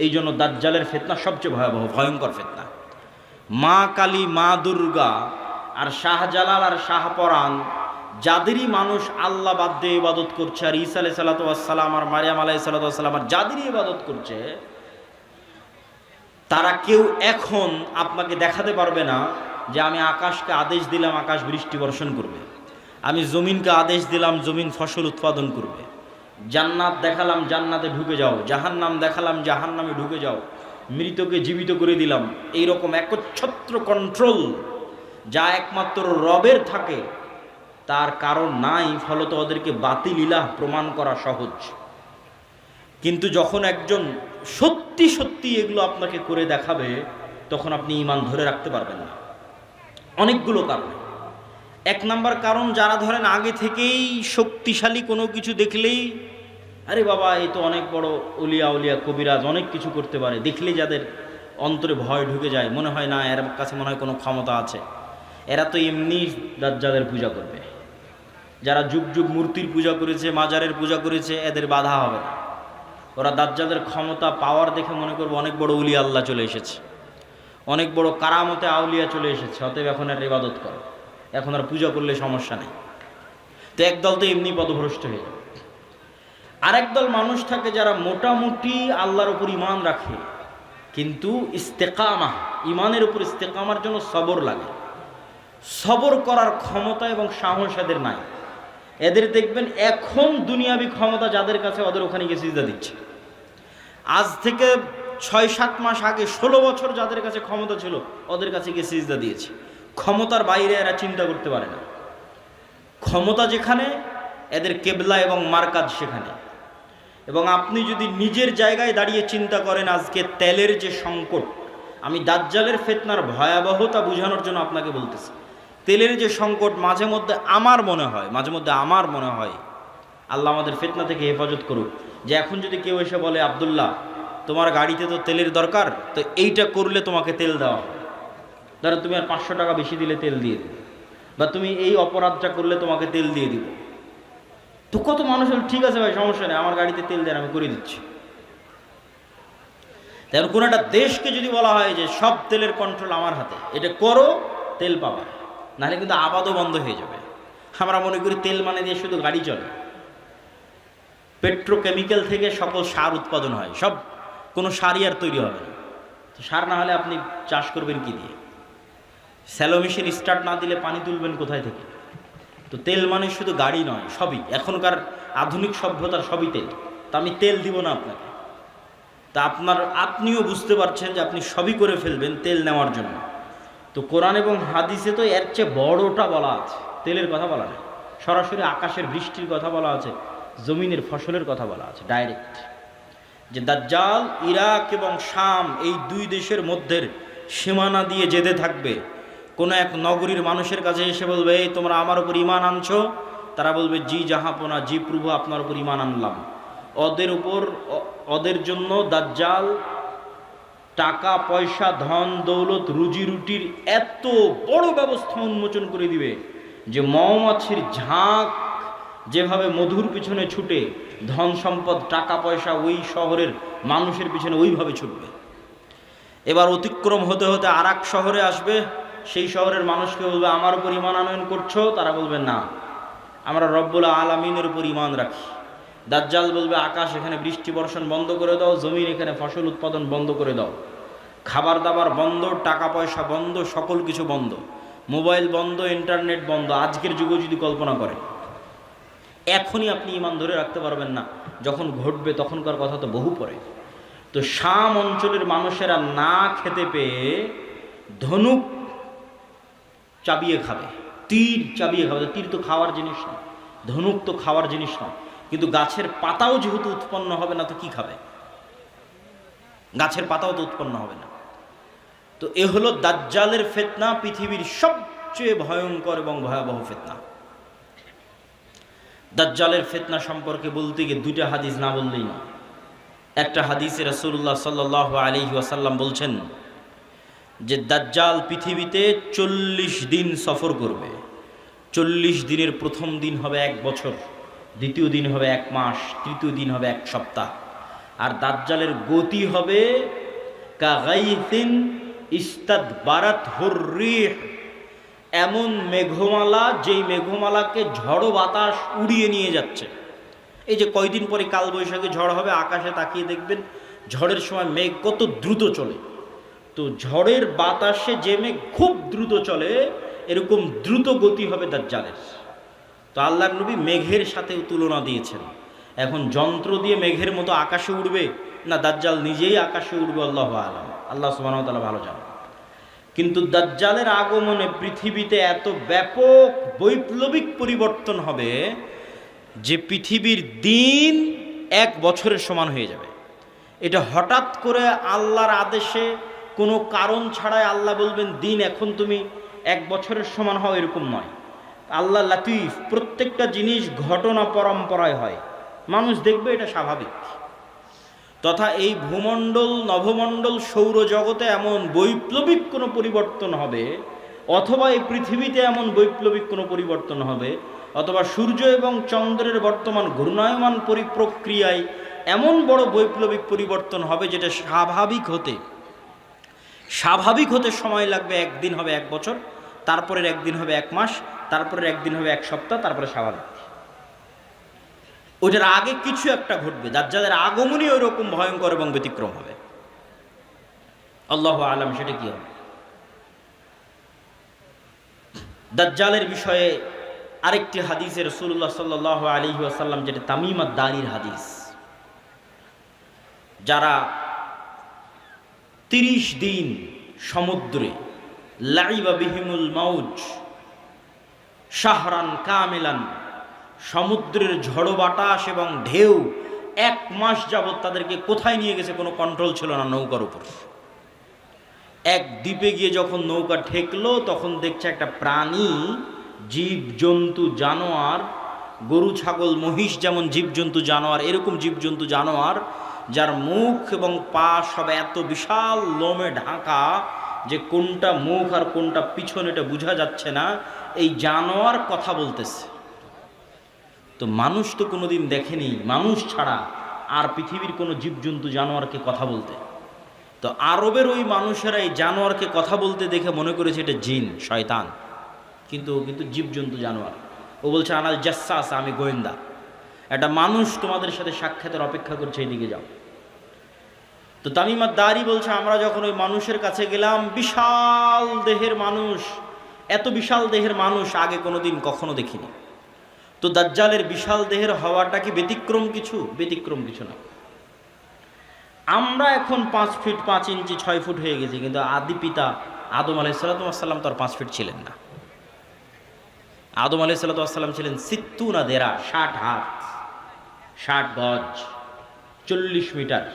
এই জন্য দাজ্জালের ফিতনা সবচেয়ে ভয়াবহ, ভয়ঙ্কর ফিতনা। মা কালী, মা দুর্গা আর শাহজালাল আর শাহপরাণ, যাদেরই মানুষ আল্লাহ বাদ দিয়ে ইবাদত করছে, আর ঈসা আলাইহিস সালাতু ওয়াস সালাম আর মারিয়াম আলাইহিস সালাতু ওয়াস সালাম আর যাদেরই ইবাদত করছে, তারা কেউ এখন আপনাকে দেখাতে পারবে না যে আমি আকাশকে আদেশ দিলাম আকাশ বৃষ্টি বর্ষণ করবে, আমি জমিনকে আদেশ দিলাম জমিন ফসল উৎপাদন করবে, জান্নাত দেখালাম জান্নাতে ঢুকে যাও, জাহান্নাম দেখালাম জাহান্নামে ঢুকে যাও, মৃতকে জীবিত করে দিলাম। এইরকম একচ্ছত্র কন্ট্রোল যা একমাত্র রবের থাকে তার কারণ নাই, ফলত ওদেরকে বাতিল ইলাহ প্রমাণ করা সহজ। কিন্তু যখন একজন সত্যি সত্যি এগুলো আপনাকে করে দেখাবে, তখন আপনি ঈমান ধরে রাখতে পারবেন না। অনেকগুলো কারণ। এক নাম্বার কারণ, যারা ধরেন আগে থেকেই শক্তিশালী কোনো কিছু দেখলেই আরে বাবা এই তো অনেক বড় উলিয়া উলিয়া কবিরাজ, অনেক কিছু করতে পারে, দেখলেই যাদের অন্তরে ভয় ঢুকে যায়, মনে হয় না এর কাছে মনে হয় কোনো ক্ষমতা আছে, এরা তো এমনি দাজ্জালের পূজা করবে। যারা যুগ যুগ মূর্তির পূজা করেছে, মাজারের পূজা করেছে, এদের বাধা হবে না। ওরা দাজ্জালের ক্ষমতা পাওয়ার দেখে মনে করবে অনেক বড় উলিয়া আল্লাহ চলে এসেছে, অনেক বড় কারামতে আউলিয়া চলে এসেছে, অতএব এখন আর ইবাদত করো, এখন আর পূজা করলে সমস্যা নেই। তো একদল তো এমনি পথভ্রষ্ট হয়ে যাবে। আরেক দল মানুষ থাকে যারা মোটামুটি আল্লাহর উপর ঈমান রাখে, কিন্তু ইস্তেকামা, ঈমানের উপর ইস্তেকামার জন্য সবর লাগে। সবর করার ক্ষমতা এবং সাহস এদের নাই। এদের দেখবেন এখন দুনিয়াবি ক্ষমতা যাদের কাছে, ওদের ওখানে গিয়ে সিজদা দিচ্ছে। আজ থেকে ৬-৭ মাস আগে ১৬ বছর যাদের কাছে ক্ষমতা ছিল, ওদের কাছে গিয়ে সিজদা দিয়েছে। ক্ষমতার বাইরে এরা চিন্তা করতে পারে না। ক্ষমতা যেখানে, এদের কেবলা এবং মারকাজ সেখানে। এবং আপনি যদি নিজের জায়গায় দাঁড়িয়ে চিন্তা করেন, আজকে তেলের যে সংকট, আমি দাজ্জালের ফিতনার ভয়াবহতা বোঝানোর জন্য আপনাকে বলতেছি, তেলের যে সংকট, মাঝে মধ্যে আমার মনে হয় আল্লাহ আমাদের ফিতনা থেকে হেফাজত করুক, যে এখন যদি কেউ এসে বলে আব্দুল্লাহ তোমার গাড়িতে তো তেলের দরকার, তো এইটা করলে তোমাকে তেল দেওয়া হবে, ধরো তুমি আর ৫০০ টাকা বেশি দিলে তেল দিয়ে দেবে, বা তুমি এই অপরাধটা করলে তোমাকে তেল দিয়ে দিব। তো কত মানুষ হল ঠিক আছে ভাই সমস্যা নেই, আমার গাড়িতে তেল দেন, আমি করে দিচ্ছি। তাই কোনো একটা দেশকে যদি বলা হয় যে সব তেলের কন্ট্রোল আমার হাতে, এটা করো তেল পাবা, নাহলে কিন্তু আবাদও বন্ধ হয়ে যাবে। আমরা মনে করি তেল মানে দিয়ে শুধু গাড়ি চলে। পেট্রোকেমিক্যাল থেকে সকল সার উৎপাদন হয়, সব কোনো সারই আর তৈরি হবে না। তো সার না হলে আপনি চাষ করবেন কি দিয়ে? স্যালো মেশিন স্টার্ট না দিলে পানি তুলবেন কোথায় থেকে? তো তেল মানে শুধু গাড়ি নয়, সবই এখনকার আধুনিক সভ্যতার সবই তেল। তা আমি তেল দিব না আপনাকে, তা আপনিও বুঝতে পারছেন যে আপনি সবই করে ফেলবেন তেল নেওয়ার জন্য। তো কোরআন এবং হাদিসে তো এর চেয়ে বড়টা বলা আছে, তেলের কথা বলা নেই। সরাসরি আকাশের বৃষ্টির কথা বলা আছে, জমিনের ফসলের কথা বলা আছে ডাইরেক্ট, যে দাজ্জাল ইরাক এবং শাম এই দুই দেশের মধ্যে সীমানা দিয়ে যেতে থাকবে। কোনো এক নগরীর মানুষের কাছে এসে বলবে, এই তোমরা আমার উপর ঈমান আনছো? তারা বলবে জি জাহাপনা, জি প্রভু আপনার উপর ঈমান আনলাম। ওদের জন্য দাজ্জাল টাকা পয়সা, ধন দৌলত, রুজি রুটির এত বড় ব্যবস্থা উন্মোচন করে দিবে যে মৌমাছির ঝাঁক যেভাবে মধুর পিছনে ছুটে, ধন সম্পদ টাকা পয়সা ওই শহরের মানুষের পিছনে ওইভাবে ছুটবে। এবার অতিক্রম হতে হতে আর এক শহরে আসবে, সেই শহরের মানুষকে বলবে আমার উপর ঈমান আনয়ন করছো? তারা বলবে না, আমরা রব্বুল আলামিনের উপর ঈমান রাখি। দাজ্জাল বলবে আকাশ এখানে বৃষ্টি বর্ষণ বন্ধ করে দাও, জমির এখানে ফসল উৎপাদন বন্ধ করে দাও, খাবার দাবার বন্ধ, টাকা পয়সা বন্ধ, সকল কিছু বন্ধ, মোবাইল বন্ধ, ইন্টারনেট বন্ধ। আজকের যুগে যদি কল্পনা করেন, এখনই আপনি ঈমান ধরে রাখতে পারবেন না, যখন ঘটবে তখনকার কথা তো বহু পরে। তো শাম অঞ্চলের মানুষেরা না খেতে পেয়ে ধনুক চাবিয়ে খাবে, তীর চাবিয়ে খাবে। তীর তো খাওয়ার জিনিস না, ধনুক তো খাওয়ার জিনিস না, কিন্তু গাছের পাতাও যেহেতু উৎপন্ন হবে না তো কি খাবে? গাছের পাতাও তো উৎপন্ন হবে না। তো এ হলো দাজ্জালের ফিতনা, পৃথিবীর সবচেয়ে ভয়ঙ্কর এবং ভয়াবহ ফিতনা। দাজ্জালের ফিতনা সম্পর্কে বলতে গিয়ে দুইটা হাদিস না বললেই না। একটা হাদিসে রাসূলুল্লাহ সাল্লাল্লাহু আলাইহি ওয়াসাল্লাম বলছেন যে দাজ্জাল পৃথিবীতে 40 দিন সফর করবে। 40 দিনের প্রথম দিন হবে 1 বছর, দ্বিতীয় দিন হবে 1 মাস, তৃতীয় দিন হবে 1 সপ্তাহ। আর দাজ্জালের গতি হবে কাগাইসিন ইস্তাদবারাত হুররিহ, এমন মেঘমালা যেই মেঘমালাকে ঝড়ো বাতাস উড়িয়ে নিয়ে যাচ্ছে। এই যে কয়দিন পরে কালবৈশাখী ঝড় হবে, আকাশে তাকিয়ে দেখবেন ঝড়ের সময় মেঘ কত দ্রুত চলে। তো ঝড়ের বাতাসে যে মেঘ খুব দ্রুত চলে, এরকম দ্রুত গতি হবে দাজ্জালের। তো আল্লাহর নবী মেঘের সাথেও তুলনা দিয়েছেন। এখন যন্ত্র দিয়ে মেঘের মতো আকাশে উড়বে না দাজ্জাল নিজেই আকাশে উড়বে, আল্লাহু আলাম, আল্লাহ সুবহানাহু ওয়া তাআলা ভালো জানেন। কিন্তু দাজ্জালের আগমনে পৃথিবীতে এত ব্যাপক বৈপ্লবিক পরিবর্তন হবে যে পৃথিবীর দিন 1 বছরের সমান হয়ে যাবে। এটা হঠাৎ করে আল্লাহর আদেশে, কোনো কারণ ছাড়াই আল্লাহ বলবেন দিন এখন তুমি 1 বছরের সমান হও, এরকম নয়। আল্লাহ লাতিফ, প্রত্যেকটা জিনিস ঘটনা পরম্পরায় হয়, মানুষ দেখবে এটা স্বাভাবিক। তথা এই ভূমণ্ডল, নভমণ্ডল, সৌরজগতে এমন বৈপ্লবিক কোনো পরিবর্তন হবে, অথবা এই পৃথিবীতে এমন বৈপ্লবিক কোনো পরিবর্তন হবে, অথবা সূর্য এবং চন্দ্রের বর্তমান ঘূর্ণায়মান প্রক্রিয়ায় এমন বড় বৈপ্লবিক পরিবর্তন হবে যেটা স্বাভাবিক হতে সময় লাগবে। 1 দিন হবে 1 বছর, তারপরের 1 দিন হবে 1 মাস, তারপরের 1 দিন হবে 1 সপ্তাহ, তারপরে স্বাভাবিক। ওটার আগে কিছু একটা ঘটবে। দাজ্জালের আগমনই ওই রকম ভয়ঙ্কর এবং ব্যতিক্রম হবে। আল্লাহু আলাম সেটা কি হবে। দাজ্জালের বিষয়ে আরেকটি হাদিসে রাসূলুল্লাহ সাল্লাল্লাহু আলাইহি ওয়াসাল্লাম, যেটা তামিম আদ-দারির হাদিস, যারা 30 দিন সমুদ্রে লাইবা বিহিমুল মাউজ শাহরান কামিলান, সমুদ্রের ঝড়ো বাতাস এবং ঢেউ 1 মাস যাবৎ তাদেরকে কোথায় নিয়ে গেছে কোনো কন্ট্রোল ছিল না নৌকার উপর। এক দ্বীপে গিয়ে যখন নৌকা ঠেকলো, তখন দেখছে একটা প্রাণী, জীবজন্তু, জানোয়ার, গরু ছাগল মহিষ যেমন জীবজন্তু জানোয়ার, এরকম জীবজন্তু জানোয়ার, যার মুখ এবং পা সব এত বিশাল লোমে ঢাকা যে কোনটা মুখ আর কোনটা পিছন এটা বোঝা যাচ্ছে না। এই জানোয়ার কথা বলতেছে। তো মানুষ তো কোনোদিন দেখেনি, মানুষ ছাড়া আর পৃথিবীর কোনো জীবজন্তু জানোয়ারকে কথা বলতে। তো আরবের ওই মানুষেরা এই জানোয়ারকে কথা বলতে দেখে মনে করেছে এটা জিন, শয়তান, কিন্তু জীবজন্তু জানোয়ার। ও বলছে আনাল জাসসাস, আমি গোয়েন্দা, একটা মানুষ তোমাদের সাথে সাক্ষাতের অপেক্ষা করছে, এইদিকে যাও। তো তামিম আদ-দারি বলছে আমরা যখন ওই মানুষের কাছে গেলাম, বিশাল দেহের মানুষ, এত বিশাল দেহের মানুষ আগে কোনোদিন কখনো দেখিনি। তো দাজ্জালের বিশাল দেহের হওয়াটা কি ব্যতিক্রম কিছু? ব্যতিক্রম কিছু না। আমরা এখন 5 ফিট 5 ইঞ্চি 6 ফুট হয়ে গেছি, কিন্তু আদি পিতা আদম আলাইহিস সালাম তো আর 5 ফিট ছিলেন না। আদম আলাইহিস সালাম ছিলেন 60 দেরা, 60 হাত, 60 গজ, 40 মিটার,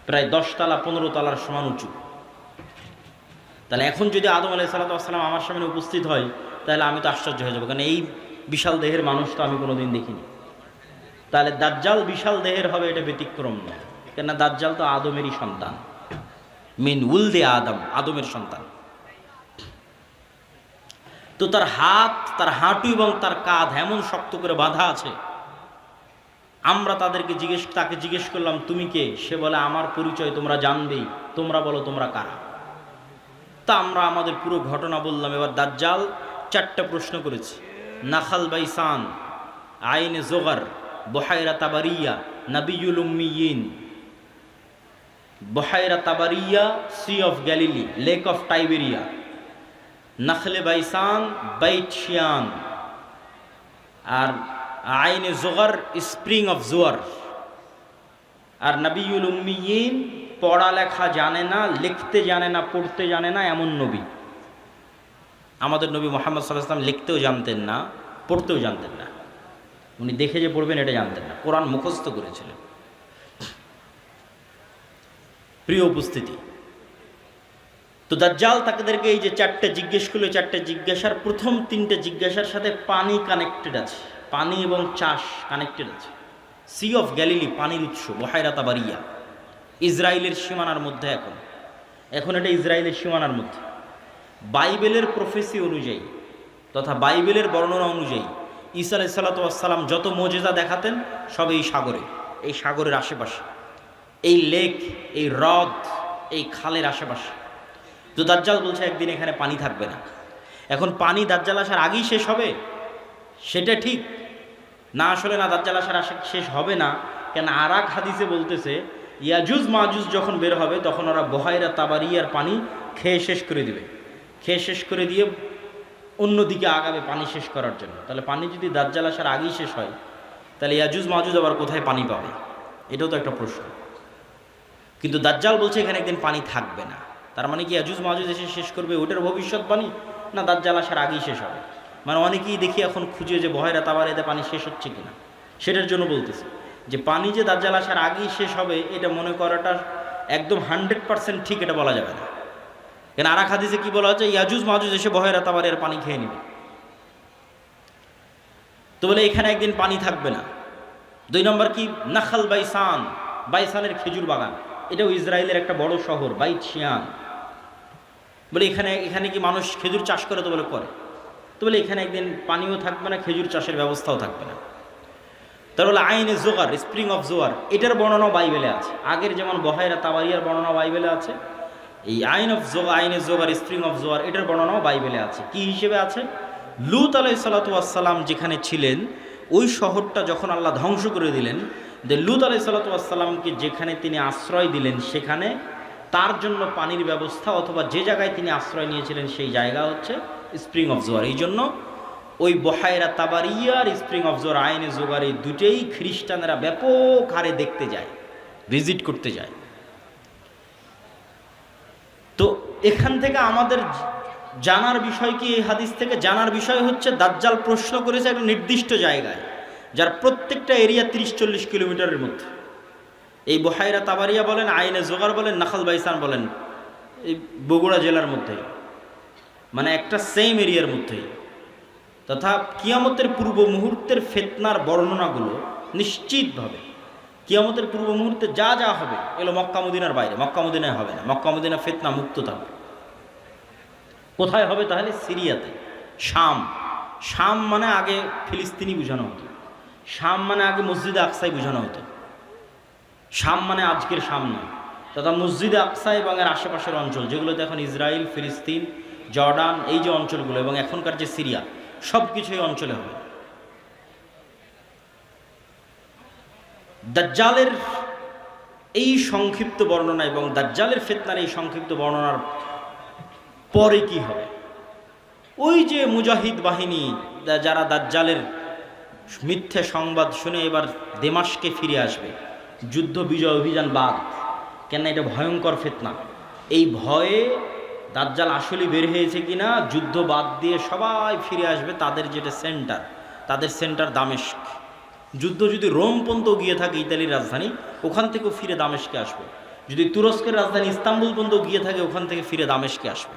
প্রায় 10 তলা 15 তলার সমান উঁচু। তাহলে এখন যদি আদম আলাইহিস সালাম আমার সামনে উপস্থিত হয়, তাহলে আমি তো আশ্চর্য হয়ে যাবো, কারণ এই বিশাল দেহের মানুষ তো আমি কোনোদিন দেখিনি। তাহলে দাজ্জাল বিশাল দেহের হবে, এটা ব্যতিক্রম নয়, কেননা দাজ্জাল তো আদমেরই সন্তান, মিন উলদে আদম, আদমের সন্তান। তো তার হাত, তার হাঁটু এবং তার কাঁধ এমন শক্ত করে বাঁধা আছে। আমরা তাকে জিজ্ঞেস করলাম তুমি কে? সে বলে আমার পরিচয় তোমরা জানবেই, তোমরা বলো তোমরা কারা। তা আমরা আমাদের পুরো ঘটনা বললাম। এবার দাজ্জাল 4টা প্রশ্ন করেছে। নাখাল বাইসান, আইনে জোগার, বহায়রা তাবারিয়া, নাবিয়ুল উম্মিয়িন, বহায়রা তাবারিয়া, sea of Galilee, lake of Tiberia, নাখলে বাইসান, বাইট শিয়ান, আর আইনে জোগার, স্প্রিং অফ জোয়ার। আর নাবিয়ুল উম্মিয়িন, পড়ালেখা জানে না, লিখতে জানে না, পড়তে জানে না এমন নবী। আমাদের নবী মুহাম্মদ সাল্লাল্লাহু আলাইহি ওয়াসাল্লাম লিখতেও জানতেন না, পড়তেও জানতেন না। উনি দেখে যে পড়বেন এটা জানতেন না, কোরআন মুখস্থ করেছিলেন। প্রিয় উপস্থিতি, তো দাজ্জাল তাদেরকে এই যে চারটে জিজ্ঞেস করলো, চারটে জিজ্ঞাসার প্রথম তিনটে জিজ্ঞাসার সাথে পানি কানেক্টেড আছে, পানি এবং চাষ কানেক্টেড আছে। সি অফ গ্যালিলি, পানির উৎস, বহায়রা তাবারিয়া, ইসরায়েলের সীমানার মধ্যে। এখন এটা ইসরায়েলের সীমানার মধ্যে। বাইবেলের প্রফেসি অনুযায়ী তথা বাইবেলের বর্ণনা অনুযায়ী ঈসা আলাইহিস সালাতু ওয়াস সালাম যত মুজিজা দেখাতেন সব এই সাগরে, এই সাগরের আশেপাশে, এই লেক, এই হ্রদ, এই খালের আশেপাশে। তো দাজ্জাল বলছে একদিন এখানে পানি থাকবে না। এখন পানি দাজ্জাল আসার আগেই শেষ হবে সেটা ঠিক না, আসলে না, দাজ্জাল আসার শেষ হবে না। কেন আর এক হাদিসে বলতেছে ইয়াজুজ মাজুজ যখন বের হবে তখন ওরা বহায়রা তাবারিয়ার পানি খেয়ে শেষ করে দিবে, খেয়ে শেষ করে দিয়ে অন্যদিকে আগাবে পানি শেষ করার জন্য। তাহলে পানি যদি দাজ্জাল আসার আগেই শেষ হয় তাহলে ইয়াজুজ মাজুজ আবার কোথায় পানি পাবে? এটাও তো একটা প্রশ্ন। কিন্তু দাজ্জাল বলছে এখানে একদিন পানি থাকবে না। তার মানে কি ইয়াজুজ মাজুজ এসে শেষ করবে ওটার ভবিষ্যৎবাণী, না দাজ্জাল আসার আগেই শেষ হবে? মানে অনেকেই দেখি এখন খুঁজে যে বহায়রা তাবারিয়াতে পানি শেষ হচ্ছে কিনা, সেটার জন্য বলতেছে যে পানি যে দাজ্জাল আসার আগেই শেষ হবে এটা মনে করাটা একদম 100% ঠিক এটা বলা যাবে না। কেন আর এক হাদিসে কি বলা হচ্ছে? ইয়াজুজ মাজুজ এসে বহায়রা তাবারিয়ার পানি খেয়ে নেবে। তো বলে এখানে একদিন পানি থাকবে না। 2 নম্বর কি? নাখাল বাইসান, বাইসানের খেজুর বাগান, এটাও ইসরায়েলের একটা বড় শহর, বাইট শিয়ান। বলে এখানে কি মানুষ খেজুর চাষ করে? তো বলে করে। তো বলে এখানে একদিন পানিও থাকবে না, খেজুর চাষের ব্যবস্থাও থাকবে না। তার বলে আইনে জোগার, স্প্রিং অফ জোয়ার, এটার বর্ণনাও বাইবেলে আছে। আগের যেমন বহায়রা তাবারিয়ার বর্ণনা বাইবেলে আছে, এই আইনে জোগার, স্প্রিং অফ জোয়ার, এটার বর্ণনাও বাইবেলে আছে। কি হিসেবে আছে? লূত আলাইহিস সালাতু ওয়াস সালাম যেখানে ছিলেন ওই শহরটা যখন আল্লাহ ধ্বংস করে দিলেন, যে লূত আলাইহিস সালাতু ওয়াস সালামকে যেখানে তিনি আশ্রয় দিলেন সেখানে তার জন্য পানির ব্যবস্থা, অথবা যে জায়গায় তিনি আশ্রয় নিয়েছিলেন সেই জায়গা হচ্ছে স্প্রিং অফ জোয়ার। এই জন্য ওই বহায়রা তাবারিয়ার স্প্রিং অফ জোয়ার, আইনে জোগার, এই দুটেই খ্রিস্টানরা ব্যাপক হারে দেখতে যায়, ভিজিট করতে যায়। তো এখান থেকে আমাদের জানার বিষয় কি? এই হাদিস থেকে জানার বিষয় হচ্ছে দাজ্জাল প্রশ্ন করেছে একটা নির্দিষ্ট জায়গায়, যার প্রত্যেকটা এরিয়া 30-40 কিলোমিটারের মধ্যে। এই বহায়রা তাবারিয়া বলেন, আইনে জোগার বলেন, নাখাল বাইসান বলেন, এই বগুড়া জেলার মধ্যেই, মানে একটা সেম এরিয়ার মধ্যেই। তথা কিয়ামতের পূর্ব মুহূর্তের ফিতনার বর্ণনাগুলো নিশ্চিতভাবে কিয়ামতের পূর্ব মুহূর্তে যা যা হবে এগুলো মক্কা মদিনার বাইরে, মক্কা মদিনায় হবে না। মক্কা মদিনা ফিতনা মুক্ত থাকবে। কোথায় হবে তাহলে? সিরিয়াতে, শাম। শাম মানে আগে ফিলিস্তিনি বোঝানো হতো, শাম মানে আগে মসজিদে আকসাই বোঝানো হতো। শাম মানে আজকের শাম নয়, তথা মসজিদে আকসা এবং এর আশেপাশের অঞ্চল যেগুলোতে এখন ইসরায়েল, ফিলিস্তিন, জর্ডান, এই যে অঞ্চলগুলো এবং এখনকার যে সিরিয়া, সব কিছু এই অঞ্চলে হবে। দাজ্জালের এই সংক্ষিপ্ত বর্ণনা এবং দাজ্জালের ফিতনার এই সংক্ষিপ্ত বর্ণনার পরে কি হবে? ওই যে মুজাহিদ বাহিনী যারা দাজ্জালের মিথ্যে সংবাদ শুনে এবার দেমাশকে ফিরে আসবে, যুদ্ধ বিজয় অভিযান বাদ। কেন? এটা ভয়ঙ্কর ফিতনা। এই ভয়ে দাজ্জাল আসলে বের হয়েছে কিনা, যুদ্ধ বাদ দিয়ে সবাই ফিরে আসবে তাদের যেটা সেন্টার, তাদের সেন্টার দামেস্ক। যুদ্ধ যদি রোম পর্যন্ত গিয়ে থাকে, ইতালির রাজধানী, ওখান থেকেও ফিরে দামেস্কে আসবে। যদি তুরস্কের রাজধানী ইস্তাম্বুল পর্যন্ত গিয়ে থাকে, ওখান থেকে ফিরে দামেস্কে আসবে।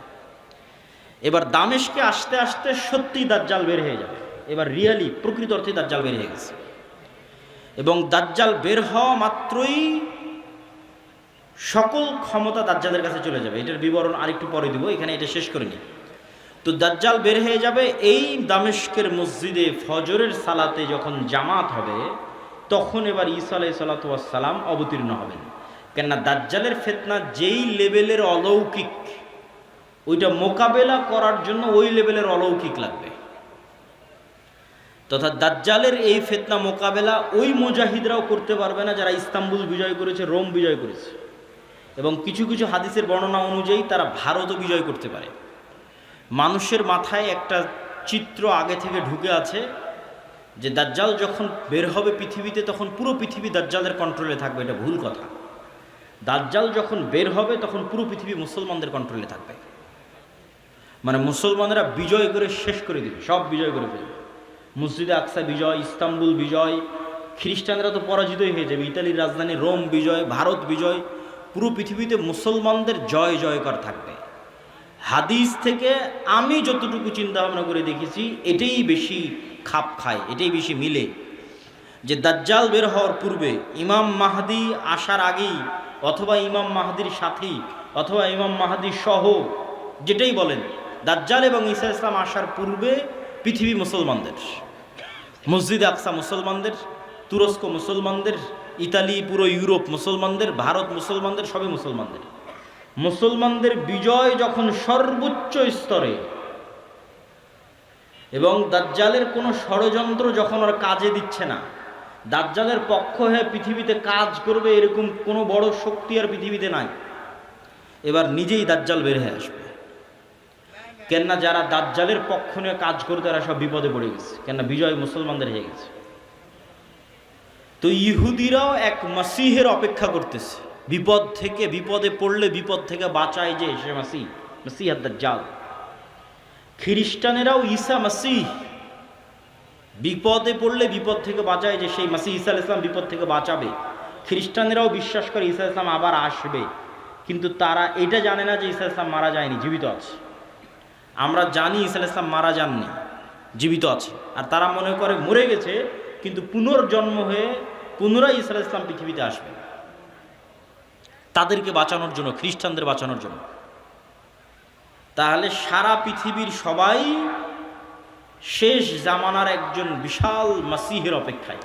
এবার দামেস্কে আসতে আসতে সত্যিই দাজ্জাল বের হয়ে যাবে। এবার রিয়ালি প্রকৃত অর্থে দাজ্জাল বের হয়ে গেছে। এবং দাজ্জাল বের হওয়া মাত্রই সকল ক্ষমতা দাজ্জালের কাছে চলে যাবে। এটার বিবরণ আরেকটু পরে দিব, এখানে এটা শেষ করে নিই। তো দাজ্জাল বের হয়ে যাবে। এই দামেস্কের মসজিদে ফজরের সালাতে যখন জামাত হবে তখন এবার ঈসা আলাইহিস সালাতু ওয়াস সালাম অবতীর্ণ হবেন। কেননা দাজ্জালের ফিতনা যেই লেভেলের অলৌকিক, ওইটা মোকাবেলা করার জন্য ওই লেভেলের অলৌকিক লাগবে। তথা দাজ্জালের এই ফিতনা মোকাবেলা ওই মুজাহিদরাও করতে পারবে না যারা ইস্তাম্বুল বিজয় করেছে, রোম বিজয় করেছে, এবং কিছু কিছু হাদিসের বর্ণনা অনুযায়ী তারা ভারতও বিজয় করতে পারে। মানুষের মাথায় একটা চিত্র আগে থেকে ঢুকে আছে যে দাজ্জাল যখন বের হবে পৃথিবীতে তখন পুরো পৃথিবী দাজ্জালের কন্ট্রোলে থাকবে। এটা ভুল কথা। দাজ্জাল যখন বের হবে তখন পুরো পৃথিবী মুসলমানদের কন্ট্রোলে থাকবে, মানে মুসলমানরা বিজয় করে শেষ করে দিবে, সব বিজয় করে ফেলবে। মসজিদে আকসা বিজয়, ইস্তাম্বুল বিজয়, খ্রিস্টানরা তো পরাজিতই হয়ে যাবে, ইতালির রাজধানী রোম বিজয়, ভারত বিজয়, পুরো পৃথিবীতে মুসলমানদের জয় জয়কার থাকবে। হাদিস থেকে আমি যতটুকু চিন্তা ভাবনা করে দেখেছি এটাই বেশি খাপ খায়, এটাই বেশি মিলে, যে দাজ্জাল বের হওয়ার পূর্বে ইমাম মাহদি আসার আগেই অথবা ইমাম মাহদির সাথী অথবা ইমাম মাহদির সহ যেটাই বলেন, দাজ্জাল এবং ঈসা ইসলাম আসার পূর্বে পৃথিবী মুসলমানদের, মসজিদে আকসা মুসলমানদের, তুরস্ক মুসলমানদের, ইতালি পুরো ইউরোপ মুসলমানদের, ভারত মুসলমানদের, সবই মুসলমানদের। মুসলমানদের বিজয় যখন সর্বোচ্চ স্তরে এবং দাজ্জালের কোনো ষড়যন্ত্র যখন ওরা কাজে দিচ্ছে না, দাজ্জালের পক্ষ হয়ে পৃথিবীতে কাজ করবে এরকম কোনো বড় শক্তি আর পৃথিবীতে নাই, এবার নিজেই দাজ্জাল বের হয়ে আসবে। কেননা যারা দাজ্জালের পক্ষ নিয়ে কাজ করতে তারা সব বিপদে পড়ে গেছে, কেননা বিজয় মুসলমানদের হয়ে গেছে। তো ইহুদিরাও এক মাসিহের অপেক্ষা করতেছে, বিপদ থেকে, বিপদে পড়লে বিপদ থেকে বাঁচায় যে সে মাসিহ, মাসিহ দাজ্জাল। খ্রিস্টানেরাও ঈসা মাসিহ, বিপদে পড়লে বিপদ থেকে বাঁচায় যে সেই মাসিহ ঈসা আলাইহিস সালাম বিপদ থেকে বাঁচাবে। খ্রিস্টানেরাও বিশ্বাস করে ঈসা আলাইহিস সালাম আবার আসবে, কিন্তু তারা এটা জানে না যে ঈসা আলাইহিস সালাম মারা যায়নি, জীবিত আছে। আমরা জানি ঈসা আলাইহিস সালাম মারা যাননি, জীবিত আছে, আর তারা মনে করে মরে গেছে, কিন্তু পুনর্জন্ম হয়ে পুনরায় ঈসা আলাইহিস সালাম পৃথিবীতে আসবে তাদেরকে বাঁচানোর জন্য, খ্রিস্টানদের বাঁচানোর জন্য। তাহলে সারা পৃথিবীর সবাই শেষ জামানার একজন বিশাল মাসিহের অপেক্ষায়।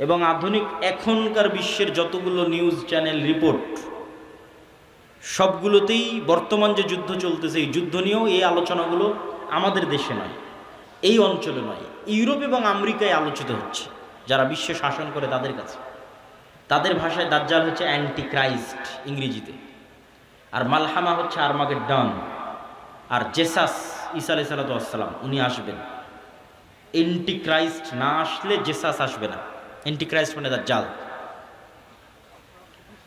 এবং আধুনিক এখনকার বিশ্বের যতগুলো নিউজ চ্যানেল রিপোর্ট, সবগুলোতেই বর্তমান যে যুদ্ধ চলতেছে এই যুদ্ধ নিয়েও এই আলোচনাগুলো আমাদের দেশে নয়, এই অঞ্চলে নয়, ইউরোপ এবং আমেরিকায় আলোচিত হচ্ছে, যারা বিশ্বে শাসন করে তাদের কাছে। তাদের ভাষায় দাজ্জাল হচ্ছে অ্যান্টি ক্রাইস্ট ইংরেজিতে, আর মালহামা হচ্ছে আরমাগেড্ডন, আর জেসাস ঈসা আলাইহিস সালাম উনি আসবেন। অ্যান্টি ক্রাইস্ট না আসলে জেসাস আসবে না, অ্যান্টি ক্রাইস্ট মানে দাজ্জাল।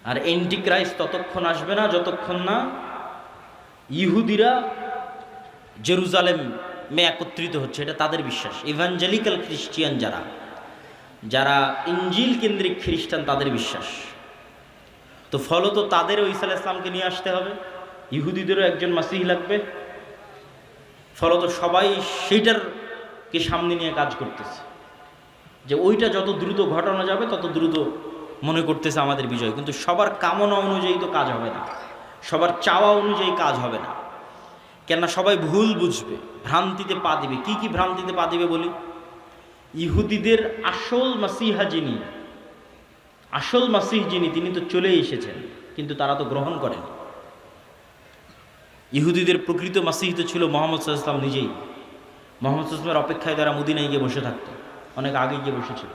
আর অ্যান্টি ক্রাইস্ট ততক্ষণ আসবে না যতক্ষণ না ইহুদিরা জেরুজালেমে একত্রিত হচ্ছে, এটা তাদের বিশ্বাস। ইভাঞ্জেলিক্যাল খ্রিস্টিয়ান যারা ইঞ্জিল কেন্দ্রিক খ্রিস্টান তাদের বিশ্বাস। তো ফলত তাদেরও ঈসা আলাইহিস সালামকে নিয়ে আসতে হবে, ইহুদিদেরও একজন মাসিহ লাগবে। ফলত সবাই সেইটারকে সামনে নিয়ে কাজ করতেছে, যে ওইটা যত দ্রুত ঘটানো যাবে তত দ্রুত মনে করতেছে আমাদের বিজয়। কিন্তু সবার কামনা অনুযায়ী তো কাজ হবে না, সবার চাওয়া অনুযায়ী কাজ হবে না, কেননা সবাই ভুল বুঝবে, ভ্রান্তিতে পা দিবে। কি কি ভ্রান্তিতে পা দিবে বলি? ইহুদিদের আসল মাসিহ যিনি তিনি তো চলে এসেছেন, কিন্তু তারা তো গ্রহণ করেন। ইহুদিদের প্রকৃত মাসিহ তো ছিল মুহাম্মদ সাল্লাল্লাহু আলাইহি ওয়াসাল্লাম নিজেই। মুহাম্মদ সাল্লাল্লাহু আলাইহি ওয়াসাল্লামের অপেক্ষায় তারা মদিনায় গিয়ে বসে থাকতো, অনেক আগে গিয়ে বসেছিল,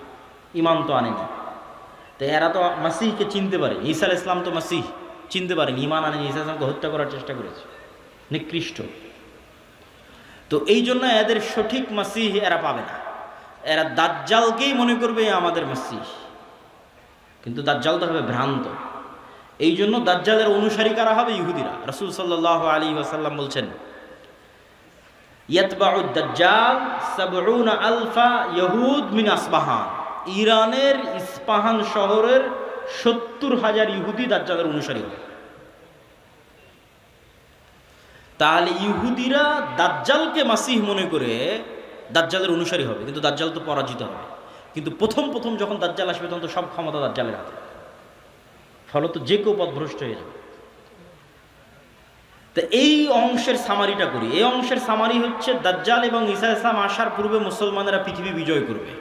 ইমান তো আনেনি। তো এরা তো মাসিহকে চিনতে পারে, ঈসা আলাইহিস সালাম তো মাসিহ চিনতে পারেনি, ইমান আনেনি, ঈসা আলাইহিস সালামকে হত্যা করার চেষ্টা করেছে, নিকৃষ্ট। তো এই জন্য এদের সঠিক মাসিহ এরা পাবে না, এরা দাজ্জালকেই মনে করবে আমাদের মাসিহ, কিন্তু দাজ্জাল তো হবে ভ্রান্ত। এই জন্য দাজ্জালের অনুসারী কারা হবে? ইহুদিরা। রাসূল সাল্লাল্লাহু আলাইহি ওয়াসাল্লাম বলছেন, ইয়াতবাউ দাজ্জাল ৭০ আলফা ইহুদ মিন আসবাহান। ইরানের ইস্পাহান শহরের ৭০,০০০ ইহুদি দাজ্জালের অনুসারী হবে। তাহলে ইহুদিরা দাজ্জালকে মাসিহ মনে করে দাজ্জালের অনুসারী হবে, কিন্তু দাজ্জাল তো পরাজিত হবে। কিন্তু প্রথম যখন দাজ্জাল আসবে তখন তো সব ক্ষমতা দাজ্জালের হাতে, ফলত যে কেউ পথভ্রষ্ট হয়ে যাবে। তো এই অংশের সামারিটা করি। এই অংশের সামারি হচ্ছে দাজ্জাল এবং ঈসা আলাইহিস সালাম আসার পূর্বে মুসলমানেরা পৃথিবী বিজয় করবে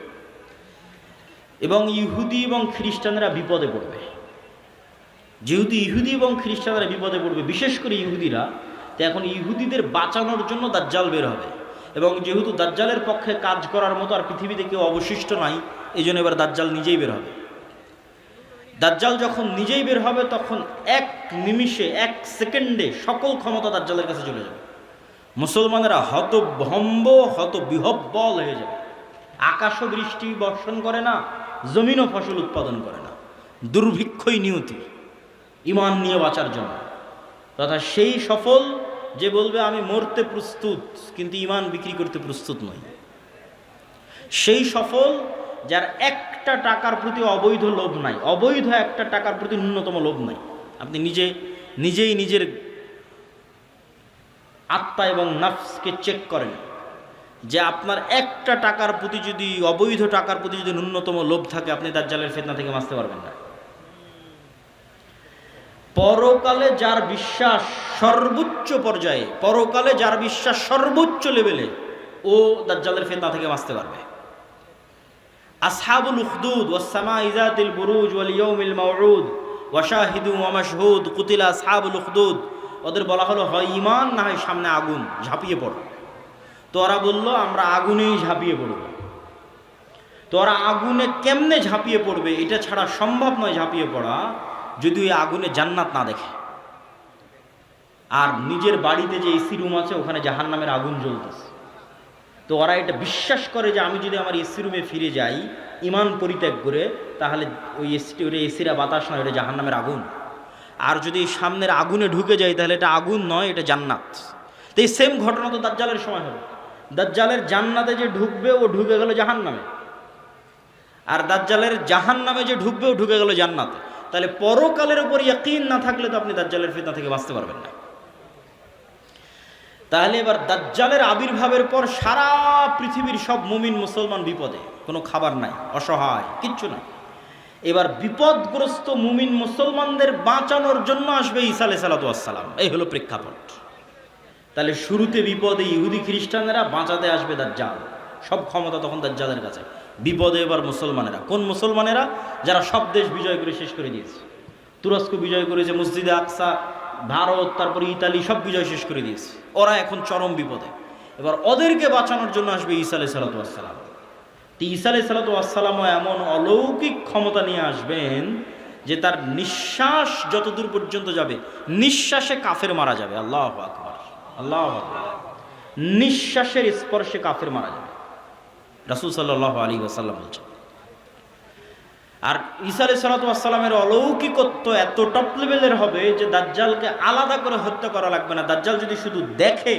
এবং ইহুদি এবং খ্রিস্টানরা বিপদে পড়বে। যেহেতু ইহুদি এবং খ্রিস্টানরা বিপদে পড়বে, বিশেষ করে ইহুদিরা, তো এখন ইহুদিদের বাঁচানোর জন্য দাজ্জাল বের হবে এবং যেহেতু দাজ্জালের পক্ষে কাজ করার মতো আর পৃথিবীতে কেউ অবশিষ্ট নাই, এই জন্য এবার দাজ্জাল নিজেই বের হবে। দাজ্জাল যখন নিজেই বের হবে তখন এক নিমিষে, এক সেকেন্ডে সকল ক্ষমতা দাজ্জালের কাছে চলে যাবে। মুসলমানেরা হতভম্ব, হতবিহ্বল হয়ে যাবে। আকাশও বৃষ্টি বর্ষণ করে না, জমিনও ফসল উৎপাদন করে না, দুর্ভিক্ষই নিয়তি ঈমান নিয়ে বাঁচার জন্য। তথা সেই সফল যে বলবে আমি মরতে প্রস্তুত কিন্তু ঈমান বিক্রি করতে প্রস্তুত নই। সেই সফল যার একটা টাকার প্রতি অবৈধ লোভ নাই, অবৈধ একটা টাকার প্রতি ন্যূনতম লোভ নাই। আপনি নিজেই নিজের আত্মা এবং নফসকে চেক করেন যে আপনার একটা টাকার প্রতি যদি, অবৈধ টাকার প্রতি যদি ন্যূনতম লোভ থাকে, আপনি দাজ্জালের ফিতনা থেকে বাঁচতে পারবেন না। পরকালে যার বিশ্বাস সর্বোচ্চ পর্যায়ে, পরকালে যার বিশ্বাস সর্বোচ্চ লেভেলে, ও দাজ্জালের ফিতনা থেকে বাঁচতে পারবে। আসহাবুল উখদুদ ওয়াস সামাই যাতিল বুরুজ ওয়াল ইয়াউমিল মাউউদ ওয়া শাহিদু ওয়া মাশহুদ কুতিলা আসহাবুল উখদুদ। ওদের বলা হলো হয় ঈমান না হয় সামনে আগুন, ঝাঁপিয়ে পড়ো। তো ওরা বলল আমরা আগুনেই ঝাঁপিয়ে পড়ব। তো ওরা আগুনে কেমনে ঝাঁপিয়ে পড়বে এটা ছাড়া সম্ভব নয় ঝাঁপিয়ে পড়া, যদি ওই আগুনে জান্নাত না দেখে। আর নিজের বাড়িতে যে এসি রুম আছে ওখানে জাহান্নামের আগুন জ্বলতেছে। তো ওরা এটা বিশ্বাস করে যে আমি যদি আমার এসি রুমে ফিরে যাই ঈমান পরিত্যাগ করে, তাহলে ওই এসিরা বাতাস নয়, এটা জাহান্নামের আগুন। আর যদি সামনের আগুনে ঢুকে যাই তাহলে এটা আগুন নয়, এটা জান্নাত। তো এই সেম ঘটনা তো দাজ্জালের সময় হবে। দাজ্জালের জান্নাতে যে ঢুকবে ও ঢুকে গেল জাহান্নামে, আর দাজ্জালের জাহান্নামে যে ঢুকবে ও ঢুকে গেল জান্নাতে। তাহলে পরকালের উপর ইয়াকিন না থাকলে তো আপনি দাজ্জালের ফিতনা থেকে বাঁচতে পারবেন না। তাহলে এবার দাজ্জালের আবির্ভাবের পর সারা পৃথিবীর সব মুমিন মুসলমান বিপদে, কোনো খাবার নাই, অসহায়, কিচ্ছু নাই। এবার বিপদগ্রস্ত মুমিন মুসলমানদের বাঁচানোর জন্য আসবে ঈসা আলাইহিস সালাম। এই হলো প্রেক্ষাপট। তাহলে শুরুতে বিপদে ইহুদি খ্রিস্টানেরা, বাঁচাতে আসবে দাজ্জাল। সব ক্ষমতা তখন দাজ্জালের কাছে। বিপদে এবার মুসলমানেরা। কোন মুসলমানেরা? যারা সব দেশ বিজয় করে শেষ করে দিয়েছে। তুরস্ক বিজয় করেছে, মসজিদে আকসা, ভারত, তারপরে ইতালি, সব বিজয় শেষ করে দিয়েছে। ওরা এখন চরম বিপদে। এবার ওদেরকে বাঁচানোর জন্য আসবে ঈসা আলাইহিস সালাম। ঈসা আলাইহিস সালামও এমন অলৌকিক ক্ষমতা নিয়ে আসবেন যে তার নিঃশ্বাস যতদূর পর্যন্ত যাবে, নিঃশ্বাসে কাফের মারা যাবে। আল্লাহু আকবার, আল্লাহু আকবার। নিঃশ্বাসের স্পর্শে কাফের মারা যাবে, রাসূল সাল্লাল্লাহু আলাইহি ওয়াসাল্লাম বলছেন। আর ঈসা আলাইহিস সালামের অলৌকিকত্ব এত টপ লেভেলের হবে যে দাজ্জালকে আলাদা করে হত্যা করা লাগবে না। দাজ্জাল যদি শুধু দেখে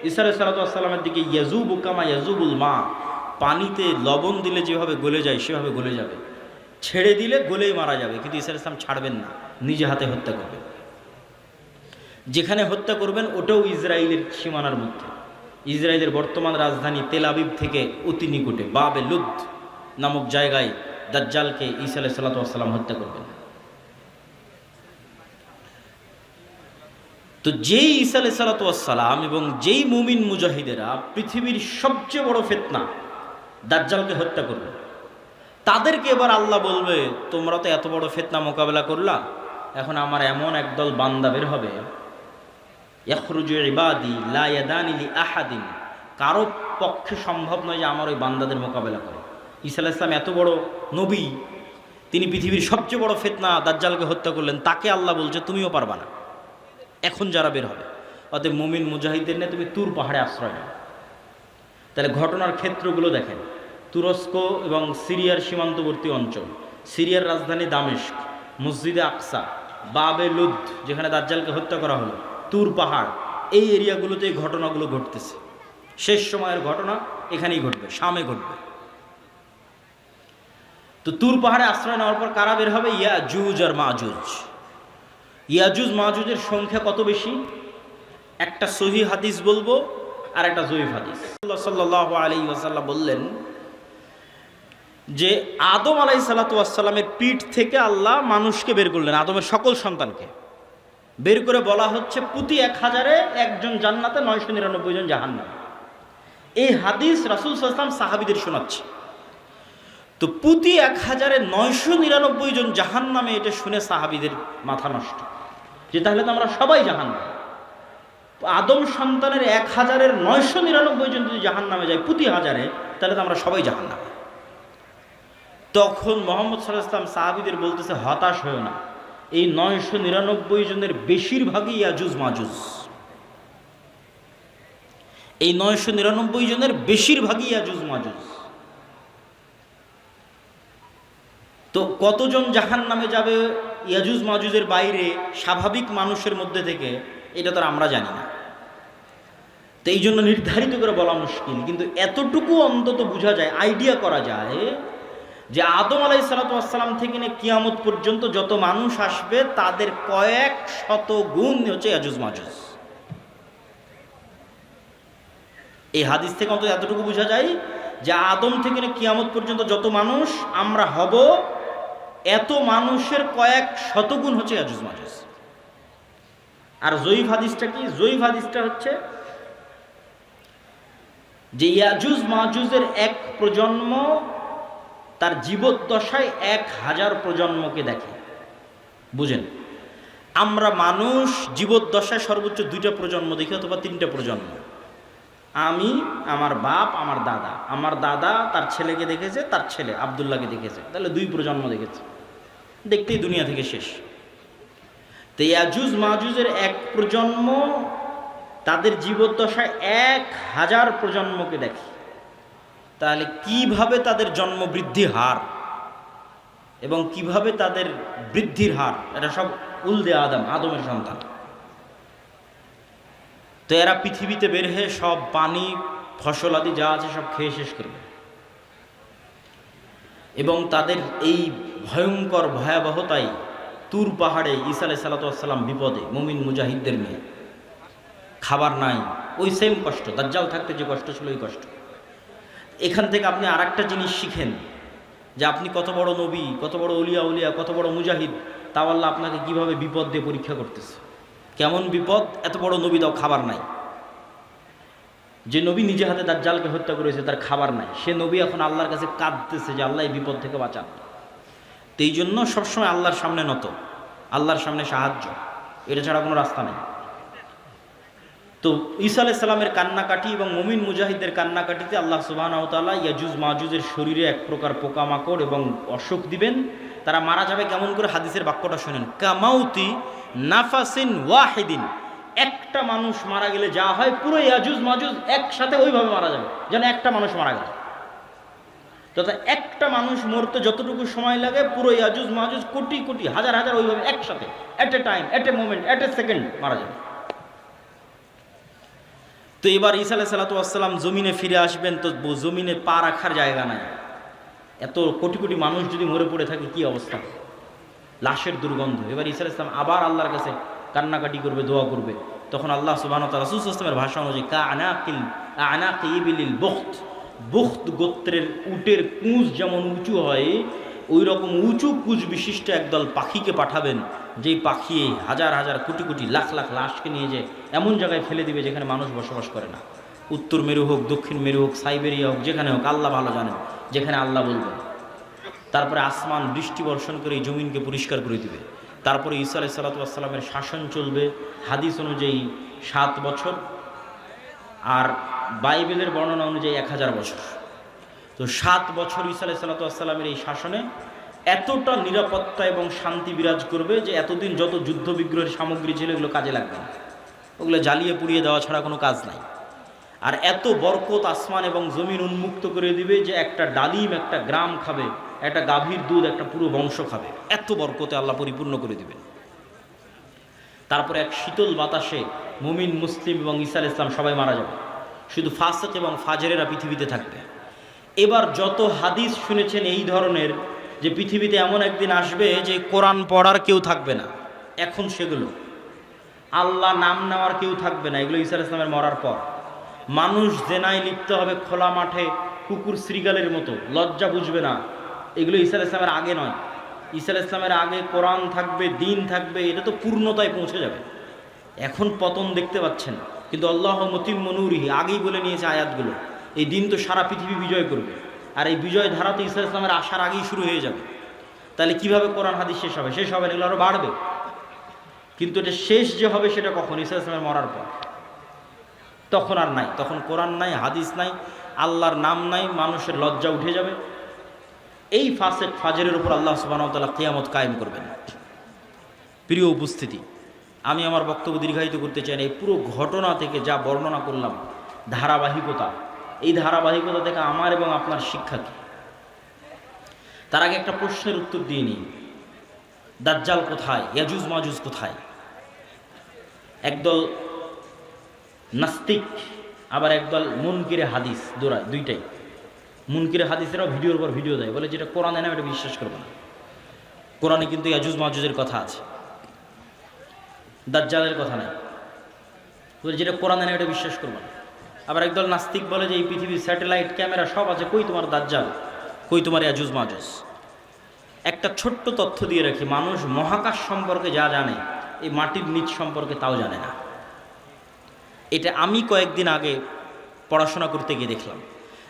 ঈসা আলাইহিস সালামের দিকে, ইয়াজুবু কামা ইয়াজুবুল মা, পানিতে লবণ দিলে যেভাবে গলে যায় সেভাবে গলে যাবে, ছেড়ে দিলে গলেই মারা যাবে। কিন্তু ঈসা আলাইহিস সালাম ছাড়বেন না, নিজে হাতে হত্যা করবেন। যেখানে হত্যা করবেন ওটাও ইসরায়েলের সীমানার মধ্যে। ইসরায়েলের বর্তমান রাজধানী তেল আবিব থেকে অতি নিকটে বাবে লুদ নামক জায়গায় দাজ্জালকে ঈসা আলাইহিস সালাম হত্যা করবেন। তো যেই ঈসা আলাইহিস সালাম এবং যেই মুমিন মুজাহিদেরা পৃথিবীর সবচেয়ে বড় ফিতনা দাজ্জালকে হত্যা করবে, তাদেরকে এবার আল্লাহ বলবে তোমরা তো এত বড় ফিতনা মোকাবেলা করলা, এখন আমার এমন একদল বান্দা বের হবে, ইয়াখরুজু ইবাদি লা ইয়াদানি লি আহাদিন, কারো পক্ষে সম্ভব নয় যে আমার ওই বান্দাদের মোকাবেলা করে। ঈসা আলাইহিস সালাম এত বড় নবী, তিনি পৃথিবীর সবচেয়ে বড় ফিতনা দাজ্জালকে হত্যা করলেন, তাকে আল্লাহ বলছে তুমিও পারবা না। এখন যারা বের হবে, অতএব মুমিন মুজাহিদদের নিয়ে তুমি তুর পাহাড়ে আশ্রয় নাও। তাহলে ঘটনার ক্ষেত্রগুলো দেখেন। তুরস্ক এবং সিরিয়ার সীমান্তবর্তী অঞ্চল, সিরিয়ার রাজধানী দামেস্ক, মসজিদে আকসা, বাবে লুদ যেখানে দাজ্জালকে হত্যা করা হলো, তুর পাহাড়, এই এরিয়াগুলোতে এই ঘটনাগুলো ঘটতেছে। শেষ সময়ের ঘটনা এখানেই ঘটবে, শামে ঘটবে। তো তুর পাহাড়ে আশ্রয় নেওয়ার পর কারা বের হবে? ইয়াজুজ আর মাজুজ। ইয়াজুজ মাজুজের সংখ্যা কত বেশি? একটা সহিহ হাদিস বলবো আর একটা জয়ীফ হাদিস। সাল্লাল্লাহু আলাইহি ওয়াসাল্লাম বললেন যে আদম আলাইহিস সালামের পিঠ থেকে আল্লাহ মানুষকে বের করলেন, আদমের সকল সন্তানকে বের করে বলা হচ্ছে প্রতি 1000-এ একজন জান্নাতে, 999 জন জাহান্নামে। এই হাদিস রাসূল সাল্লাল্লাহু আলাইহি ওয়াসাল্লাম সাহাবীদের শোনাচ্ছে। তো প্রতি 1000-এ 999 জন জাহান্নামে, এটা শুনে সাহাবীদের মাথা নষ্ট, যে তাহলে তো আমরা সবাই জাহান্নামে। আদম সন্তানের 1099 জন যদি জাহান্নামে যায় প্রতি হাজারে, তাহলে তো আমরা সবাই জাহান্নামে। তখন মুহাম্মদ সাল্লাল্লাহু আলাইহি ওয়াসাল্লাম সাহাবীদের বলতেছে, হতাশ হয়েও না, এই 999 জনের বেশিরভাগই ইয়াজুজ মাজুজ। এই 999 জনের বেশিরভাগই ইয়াজুজ মাজুজ। তো কতজন জাহান্নামে যাবে ইয়াজুজ মাজুজের বাইরে স্বাভাবিক মানুষের মধ্যে থেকে, এটা তো আমরা জানি না। তো এই জন্য নির্ধারিত করে বলা মুশকিল, কিন্তু এতটুকু অন্তত বোঝা যায়, আইডিয়া করা যায় যে আদম আলাইহিস সালাতু ওয়াস সালাম থেকে নিয়ে কিয়ামত পর্যন্ত যত মানুষ আসবে তাদের কয়েক শত গুণ হচ্ছে ইয়াজুজ মাজুজ। এই হাদিস থেকে অন্তত এতটুকু বোঝা যায় যে আদম থেকে নিয়ে কিয়ামত পর্যন্ত যত মানুষ আমরা হব, এত মানুষের কয়েক শতগুণ হচ্ছে ইয়াজুজ মাজুজ। আর জয়ীফ হাদিসটা কি? জয়ীফ হাদিসটা হচ্ছে যে ইয়াজুজ মাজুজের এক প্রজন্ম তার জীবদ্দশায় 1000 প্রজন্মকে দেখে। বুঝেন, আমরা মানুষ জীবদ্দশায় সর্বোচ্চ 2টা প্রজন্ম দেখি অথবা 3টা প্রজন্ম। আমি, আমার বাপ, আমার দাদা, আমার দাদা তার ছেলেকে দেখেছে, তার ছেলে আব্দুল্লাহকে দেখেছে, তাহলে 2 প্রজন্ম দেখেছে, দেখতেই দুনিয়া থেকে শেষ। তো ইয়াজুজ মাজুজের এক প্রজন্ম তাদের জীবদ্দশায় 1000 প্রজন্মকে দেখে। তাহলে কিভাবে তাদের জন্ম বৃদ্ধি হার এবং কিভাবে তাদের বৃদ্ধির হার, এটা সব উলদে আদম, আদমের সন্তান। তো এরা পৃথিবীতে বের হয়ে সব পানি ফসল আদি যা আছে সব খেয়ে শেষ করবে, এবং তাদের এই ভয়ঙ্কর ভয়াবহতায় তুর পাহাড়ে ঈসা আলাইহিস সালাতু ওয়াস সালাম বিপদে, মুমিন মুজাহিদদের নিয়ে, খাবার নাই, ওই সেম কষ্ট, দাজ্জাল থাকতে যে কষ্ট ছিল ওই কষ্ট। এখান থেকে আপনি আর একটা জিনিস শিখেন যে আপনি কত বড় নবী, কত বড় উলিয়া উলিয়া, কত বড় মুজাহিদ, তাও আল্লাহ আপনাকে কিভাবে বিপদ দিয়ে পরীক্ষা করতেছে। কেমন বিপদ? এত বড় নবী, তাও খাবার নাই। যে নবী নিজে হাতে দাজ্জালকে হত্যা করেছে তার খাবার নাই, সে নবী এখন আল্লাহর কাছে কাঁদতেছে যে আল্লাহ এই বিপদ থেকে বাঁচান। তো এই জন্য সবসময় আল্লাহর সামনে নত, আল্লাহর সামনে সাহায্য, এটা ছাড়া কোনো রাস্তা নেই। তো ঈসা আলাইহিস সালামের কান্নাকাটি এবং মুমিন মুজাহিদদের কান্নাকাটিতে আল্লাহ সুবহানাহু ওয়া তাআলা ইয়াজুজ মাজুজের শরীরে এক প্রকার পোকামাকড় এবং অসুখ দিবেন। তারা মারা যাবে কেমন করে? হাদিসের বাক্যটা শুনেন, কামাউতি নাফাসিন ওয়াহিদিন। একটা মানুষ মারা গেলে যা হয়, পুরো ইয়াজুজ মাজুজ একসাথে ওইভাবে মারা যাবে, যেন একটা মানুষ মারা গেল। তথা একটা মানুষ মরতে যতটুকু সময় লাগে, পুরো ইয়াজুজ মাজুজ কোটি কোটি হাজার হাজার ওইভাবে একসাথে, at a time, at a moment, at a second মারা যাবে। তো এবার ঈসা আলাইহিস সালাতু ওয়াস সালাম জমিনে ফিরে আসবেন, তো জমিনে পা রাখার জায়গা নাই। এত কোটি কোটি মানুষ যদি মরে পড়ে থাকে কি অবস্থা, লাশের দুর্গন্ধ। এবার ঈসা আলাইহিস সালাম আবার আল্লাহর কাছে কান্নাকাটি করবে, দোয়া করবে। তখন আল্লাহ সুবহানাহু ওয়া তাআলা রাসূল সাল্লাল্লাহু আলাইহি ওয়াসাল্লামের ভাষা অনুযায়ী আনাকি ইবিলিল বুখত গোত্রের উটের কুঁজ যেমন উঁচু হয়, ওই রকম উঁচু কুঁজ বিশিষ্ট একদল পাখিকে পাঠাবেন, যেই পাখি হাজার হাজার কোটি কোটি লাখ লাখ লাশকে নিয়ে যায় এমন জায়গায় ফেলে দিবে যেখানে মানুষ বসবাস করে না। উত্তর মেরু হোক, দক্ষিণ মেরু হোক, সাইবেরিয়া হোক, যেখানে হোক, আল্লাহ ভালো জানেন, যেখানে আল্লাহ বলবেন। তারপরে আসমান বৃষ্টি বর্ষণ করে এই জমিনকে পরিষ্কার করে দিবে। তারপরে ঈসা আলাইহিস সালাতু ওয়াস সালামের শাসন চলবে হাদিস অনুযায়ী 7 বছর, আর বাইবেলের বর্ণনা অনুযায়ী 1000 বছর। তো 7 বছর ঈসা আলাইহিস সালাতু ওয়াস সালামের এই শাসনে এতটা নিরাপত্তা এবং শান্তি বিরাজ করবে যে এতদিন যত যুদ্ধ বিগ্রহের সামগ্রী ছিল এগুলো কাজে লাগবে না, ওগুলো জ্বালিয়ে পুড়িয়ে দেওয়া ছাড়া কোনো কাজ নাই। আর এত বরকত আসমান এবং জমিন উন্মুক্ত করে দিবে যে একটা ডালিম একটা গ্রাম খাবে, একটা গাভীর দুধ একটা পুরো বংশ খাবে, এত বরকতে আল্লাহ পরিপূর্ণ করে দিবেন। তারপরে এক শীতল বাতাসে মুমিন মুসলিম এবং ঈসা আলাইহিস সালাম সবাই মারা যাবে, শুধু ফাসিক এবং ফাজেরেরা পৃথিবীতে থাকবে। এবার যত হাদিস শুনেছেন এই ধরনের, যে পৃথিবীতে এমন একদিন আসবে যে কোরআন পড়ার কেউ থাকবে না, এখন সেগুলো আল্লাহ নাম নেওয়ার কেউ থাকবে না, এগুলো ঈসা আলাইহিস সালামের মরার পর। মানুষ জেনায় লিপ্ত হবে খোলা মাঠে কুকুর শ্রীগালের মতো, লজ্জা বুঝবে না। এগুলো ঈসা আলাইহিস সালামের আগে নয়, ঈসা আলাইহিস সালামের আগে কোরআন থাকবে, দিন থাকবে, এটা তো পূর্ণতায় পৌঁছে যাবে। এখন পতন দেখতে পাচ্ছেন, কিন্তু আল্লাহ মুতিম্মু নূরিহি আগেই বলে নিয়েছে আয়াতগুলো, এই দিন তো সারা পৃথিবী বিজয় করবে, আর এই বিজয় ধারা তো ঈসা আলাইহিস সালামের আসার আগেই শুরু হয়ে যাবে। তাহলে কিভাবে কোরআন হাদিস শেষ হবে? শেষ হবে না, এগুলো আরও বাড়বে। কিন্তু এটা শেষ যে হবে সেটা কখন? ঈসা আলাইহিস সালামের মরার পর। তখন আর নাই, তখন কোরআন নাই, হাদিস নাই, আল্লাহর নাম নাই, মানুষের লজ্জা উঠে যাবে। এই ফাসেক ফাজরের উপর আল্লাহ সুবহানাহু ওয়া তাআলা কিয়ামত কায়েম করবেন। প্রিয় উপস্থিতি, আমি আমার বক্তব্য দীর্ঘায়িত করতে চাই না। এই পুরো ঘটনা থেকে যা বর্ণনা করলাম, ধারাবাহিকতা, এই ধারাবাহিকতা থেকে আমার এবং আপনার শিক্ষা কী? তার আগে একটা প্রশ্নের উত্তর দিয়ে নিই। দাজ্জাল কোথায়? ইয়াজুজ মাজুজ কোথায়? একদল নাস্তিক, আবার একদল মুনকিরে হাদিস দৌড়ায়, দুইটাই। মুনকিরে হাদিসেরাও ভিডিওর পর ভিডিও দেয়, বলে যেটা কোরআনে না এটা বিশ্বাস করবে না। কোরআনে কিন্তু ইয়াজুজ মাজুজের কথা আছে, দাজ্জালের কথা নাই। বলে যেটা কোরআনে না এটা বিশ্বাস করবে না। আবার একদল নাস্তিক বলে যে এই পৃথিবীর স্যাটেলাইট ক্যামেরা সব আছে, কই তোমার দাজ্জাল, কই তোমার ইয়াজুজ মাজুজ। একটা ছোট্ট তথ্য দিয়ে রাখি, মানুষ মহাকাশ সম্পর্কে যা জানে, এই মাটির নিচ সম্পর্কে তাও জানে না। এটা আমি কয়েকদিন আগে পড়াশোনা করতে গিয়ে দেখলাম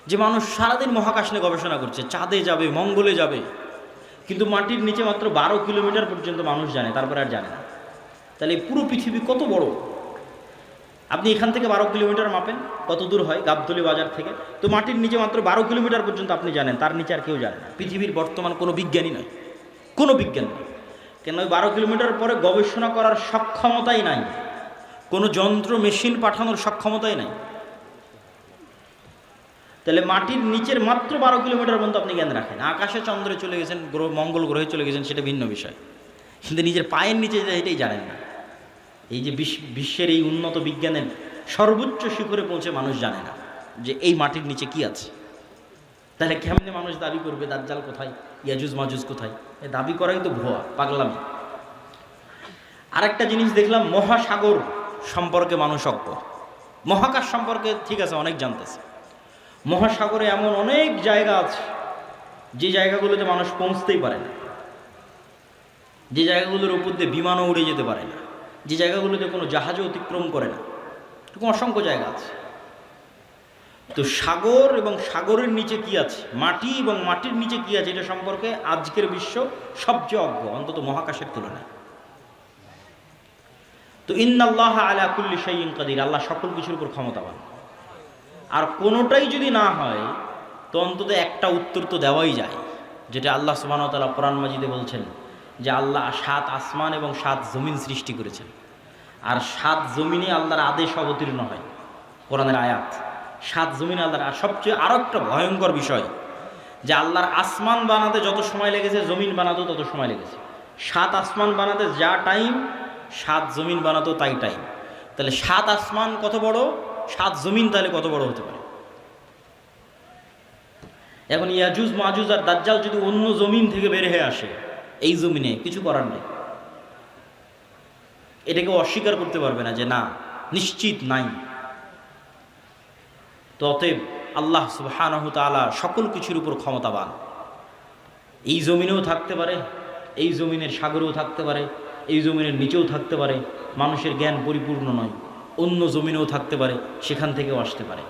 যে মানুষ সারাদিন মহাকাশ নিয়ে গবেষণা করছে, চাঁদে যাবে, মঙ্গলে যাবে, কিন্তু মাটির নিচে মাত্র 12 কিলোমিটার পর্যন্ত মানুষ জানে, তারপরে আর জানে না। তাহলে এই পুরো পৃথিবী কত বড়? আপনি এখান থেকে 12 কিলোমিটার মাপেন, কত দূর হয় গাবতলী বাজার থেকে, তো মাটির নিচে মাত্র 12 কিলোমিটার পর্যন্ত আপনি জানেন, তার নিচে আর কেউ জানে না। পৃথিবীর বর্তমান কোনো বিজ্ঞানী নয়, কোনো বিজ্ঞান নেই, কেন ওই 12 কিলোমিটার পরে গবেষণা করার সক্ষমতাই নাই, কোনো যন্ত্র মেশিন পাঠানোর সক্ষমতাই নাই। তাহলে মাটির নিচের মাত্র 12 কিলোমিটার পর্যন্ত আপনি জ্ঞান রাখেন। আকাশে চন্দ্রে চলে গেছেন, মঙ্গল গ্রহে চলে গেছেন, সেটা ভিন্ন বিষয়, কিন্তু নিজের পায়ের নিচে এটাই জানেন না। এই যে বিশ্বের এই উন্নত বিজ্ঞানের সর্বোচ্চ শিখরে পৌঁছে মানুষ জানে না যে এই মাটির নিচে কি আছে। তাহলে কেমনে মানুষ দাবি করবে দাজ্জাল কোথায়, ইয়াজুজ মাজুজ কোথায়? এই দাবি করাই তো ভুয়া, পাগলামি। আরেকটা জিনিস দেখলাম, মহাসাগর সম্পর্কে মানুষ অজ্ঞ। মহাকাশ সম্পর্কে ঠিক আছে অনেক জানতেছে, মহাসাগরে এমন অনেক জায়গা আছে যে জায়গাগুলোতে মানুষ পৌঁছতেই পারে না, যে জায়গাগুলোর উপর দিয়ে বিমানও উড়ে যেতে পারে না, যে জায়গাগুলোতে কোনো জাহাজও অতিক্রম করে না, এরকম অসংখ্য জায়গা আছে। তো সাগর এবং সাগরের নিচে কি আছে, মাটি এবং মাটির নিচে কি আছে, এটা সম্পর্কে আজকের বিশ্ব সবচেয়ে অজ্ঞ, অন্তত মহাকাশের তুলনায়। তো ইন্নাল্লাহা আলা কুল্লি শাইইন কাদির, আল্লাহ সকল কিছুর উপর ক্ষমতাবান। আর কোনোটাই যদি না হয় তো অন্তত একটা উত্তর তো দেওয়াই যায়, যেটা আল্লাহ সুবহানাহু ওয়া তাআলা কোরআন মাজিদে বলছেন যে আল্লাহ 7 আসমান এবং 7 জমিন সৃষ্টি করেছেন, আর 7 জমিনে আল্লাহর আদেশ অবতীর্ণ হয়, কোরআনের আয়াত। 7 জমিনে আল্লাহর, আর সবচেয়ে আরও একটা ভয়ঙ্কর বিষয় যে আল্লাহর আসমান বানাতে যত সময় লেগেছে জমিন বানাতেও তত সময় লেগেছে। 7 আসমান বানাতে যা টাইম, 7 জমিন বানাতেও তাই টাইম। তাহলে 7 আসমান কত বড়, 7 জমিন তাহলে কত বড় হতে পারে? এখন ইয়াজুজ মাজুজ আর দাজ্জাল যদি অন্য জমিন থেকে বের হয়ে আসে, এই জমিনে কিছু করার নেই, এটাকে অস্বীকার করতে পারবে না যে না নিশ্চিত নাই। তো অতএব আল্লাহ সুবহানাহু তাআলা সকল কিছুর উপর ক্ষমতাবান। এই জমিনেও থাকতে পারে, এই জমিনের সাগরেও থাকতে পারে, এই জমিনের নিচেও থাকতে পারে। মানুষের জ্ঞান পরিপূর্ণ নয়, অন্য জমিনেও থাকতে পারে, সেখান থেকেও আসতে পারে।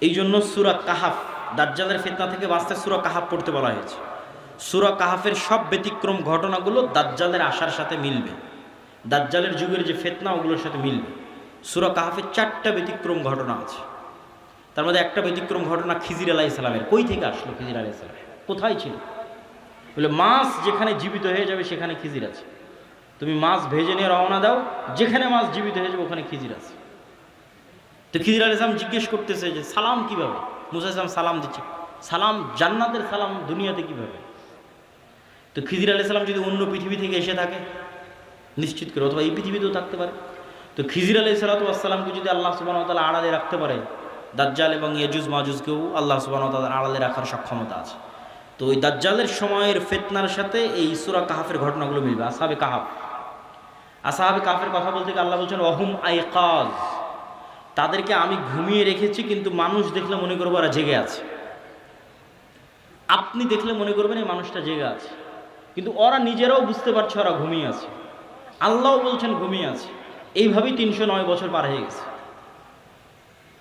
এই জন্য সূরা কাহাফ, দাজ্জালের ফিতনা থেকে বাঁচতে সূরা কাহাফ পড়তে বলা হয়েছে। সূরা কাহাফের সব ব্যতিক্রম ঘটনাগুলো দাজ্জালের আসার সাথে মিলবে, দাজ্জালের যুগের যে ফিতনা ওগুলোর সাথে মিলবে। সূরা কাহাফের 4টা ব্যতিক্রম ঘটনা আছে, তার মধ্যে একটা ব্যতিক্রম ঘটনা খিজির আলাইহিস সালামের। কই থেকে আসলো খিজির আলাইহিস সালাম? কোথায় ছিল? বলে মাছ যেখানে জীবিত হয়ে যাবে সেখানে খিজির আছে। তুমি মাছ ভেজে নিয়ে রওনা দাও, যেখানে মাছ জীবিত হয়ে যাবে ওখানে খিজির আছে। তো খিজির আলাইহিস সালাম জিজ্ঞেস করতেছে যে সালাম কিভাবে? মুসা আলাইহিস সালাম সালাম দিচ্ছে, সালাম জান্নাতের সালাম দুনিয়াতে কিভাবে? তো খিজির আলাইহিস সালাম যদি অন্য পৃথিবী থেকে এসে থাকে নিশ্চিত করে, অথবা এই পৃথিবীতেও থাকতে পারে, তো খিজির আলাইহিস সালামকে যদি আল্লাহ সুবহানাহু ওয়া তাআলা আড়ালে রাখতে পারে, দাজ্জাল এবং ইয়াজুজ মাজুজকেও আল্লাহ সুবহানাহু ওয়া তাআলা আড়ালে রাখার সক্ষমতা আছে। তো ওই দাজ্জালের সময়ের ফিতনার সাথে এই সূরা কাহাফের ঘটনাগুলো মিলবে। আসহাবে কাহাফ, আসহাবে কাহাফের কথা বলতে গিয়ে আল্লাহ বলছেন ওয়াহুম আইকাজ, তাদেরকে আমি ঘুমিয়ে রেখেছি, কিন্তু মানুষ দেখলে মনে করবো ওরা জেগে আছে। আপনি দেখলে মনে করবেন এই মানুষটা জেগে আছে, কিন্তু ওরা নিজেরাও বুঝতে পারছে ওরা ঘুমিয়ে আছে, আল্লাহও বলছেন ঘুমিয়ে আছে। এইভাবেই 309 বছর পার হয়ে গেছে।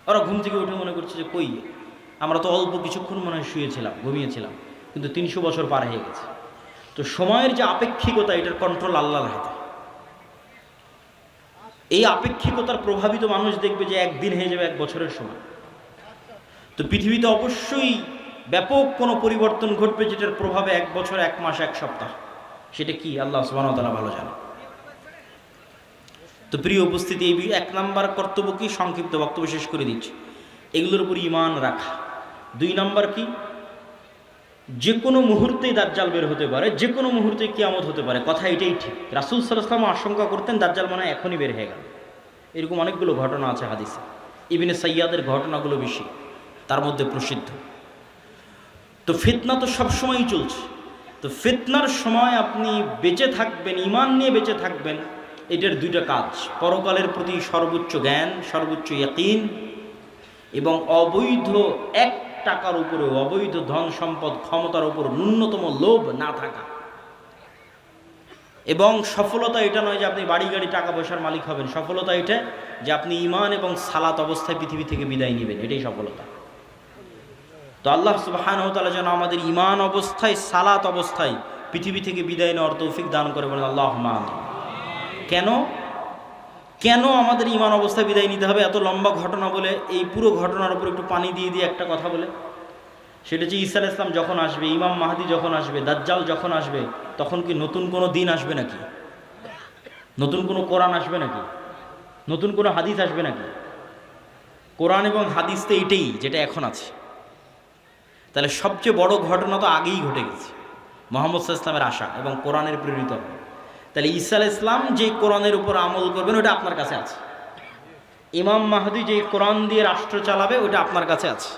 ওরা ঘুম থেকে উঠে মনে করছে যে কই, আমরা তো অল্প কিছুক্ষণ মনে হয় শুয়েছিলাম, ঘুমিয়েছিলাম, কিন্তু 300 বছর পার হয়ে গেছে। তো সময়ের যে আপেক্ষিকতা, এটার কন্ট্রোল আল্লাহর হাতে। এই আপেক্ষিকতার প্রভাবিত মানুষ দেখবে যে একদিন হয়ে যাবে 1 বছরের সময়। তো পৃথিবীতে অবশ্যই ব্যাপক কোনো পরিবর্তন ঘটবে, যেটার প্রভাবে 1 বছর, 1 মাস, 1 সপ্তাহ। সেটা কি আল্লাহ সুবহানাহু ওয়া তাআলা ভালো জানে। তো প্রিয় উপস্থিতি, এই 1 নাম্বার কর্তব্য কি, সংক্ষিপ্ত বক্তব্য শেষ করে দিচ্ছি, এগুলোর উপর ঈমান রাখা। 2 নাম্বার কি, যে কোনো মুহূর্তেই দাজ্জাল বের হতে পারে, যে কোনো মুহূর্তে কিয়ামত হতে পারে। কথা এটাই ঠিক। রাসূল সাল্লাল্লাহু আলাইহি ওয়াসাল্লাম আশঙ্কা করতেন দাজ্জাল মনে হয় এখনই বের হয়ে গেল। এরকম অনেকগুলো ঘটনা আছে হাদিসে। ইবনে সাইয়াদের ঘটনাগুলো বেশি, তার মধ্যে প্রসিদ্ধ। তো ফিতনা তো সবসময়ই চলছে। তো ফিতনার সময় আপনি বেঁচে থাকবেন, ঈমান নিয়ে বেঁচে থাকবেন, এটার 2টা কাজ: পরকালের প্রতি সর্বোচ্চ জ্ঞান, সর্বোচ্চ ইয়াকিন, এবং অবৈধ 1 টাকার উপরে, অবৈধ ধন সম্পদ ক্ষমতার উপর ন্যূনতম লোভ না থাকা। এবং সফলতা এটা নয় যে আপনি বাড়ি গাড়ি টাকা পয়সার মালিক হবেন। সফলতা এটা যে আপনি ঈমান এবং সালাত অবস্থায় পৃথিবী থেকে বিদায় নেবেন, এটাই সফলতা। তো আল্লাহ সুবহানাহু ওয়া তাআলা যেন আমাদের ঈমান অবস্থায়, সালাত অবস্থায় পৃথিবী থেকে বিদায় নেওয়ার তৌফিক দান করে, বলেন আল্লাহুম্মা আমিন। কেন আমাদের ঈমান অবস্থায় বিদায় নিতে হবে? এত লম্বা ঘটনা বলে এই পুরো ঘটনার উপর একটু পানি দিয়ে একটা কথা বলে, সেটা হচ্ছে ঈসা আলাইহিস সালাম যখন আসবে, ইমাম মাহদি যখন আসবে, দাজ্জাল যখন আসবে, তখন কি নতুন কোনো দিন আসবে নাকি? নতুন কোনো কোরআন আসবে নাকি? নতুন কোনো হাদিস আসবে নাকি? কোরআন এবং হাদিস তো এইটাই যেটা এখন আছে। তাহলে সবচেয়ে বড় ঘটনা তো আগেই ঘটে গেছে, মুহাম্মদ সাল্লাল্লাহু আলাইহি ওয়াসাল্লামের আসা এবং কোরআনের প্রেরিত। তাহলে ঈসা আলাইহিস সালাম যে কোরআনের উপর আমল করবেন ওটা আপনার কাছে আছে। ইমাম মাহদি যে কোরআন দিয়ে রাষ্ট্র চালাবে ওটা আপনার কাছে আছে।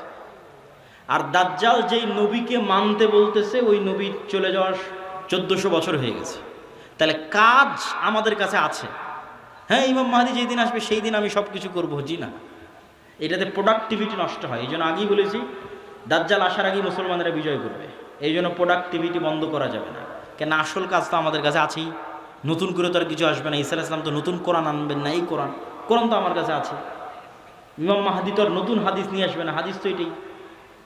আর দাজ্জাল যেই নবীকে মানতে বলতেছে, ওই নবী চলে যাওয়ার 1400 বছর হয়ে গেছে। তাহলে কাজ আমাদের কাছে আছে। হ্যাঁ, ইমাম মাহদি যেই দিন আসবে সেই দিন আমি সব কিছু করবো, জি না, এটাতে প্রোডাক্টিভিটি নষ্ট হয়। এই জন্য আগেই বলেছি, দাজ্জাল আসার আগেই মুসলমানেরা বিজয় করবে। এই জন্য প্রোডাক্টিভিটি বন্ধ করা যাবে না। কেন, আসল কাজ তো আমাদের কাছে আছেই, নতুন করে তো আর কিছু আসবে না। ঈসা আলাইহিস সালাম তো নতুন কোরআন আনবেন না, এই কোরআন তো আমার কাছে আছে। ইমাম মাহদি তো আর নতুন হাদিস নিয়ে আসবে না, হাদিস তো এটাই,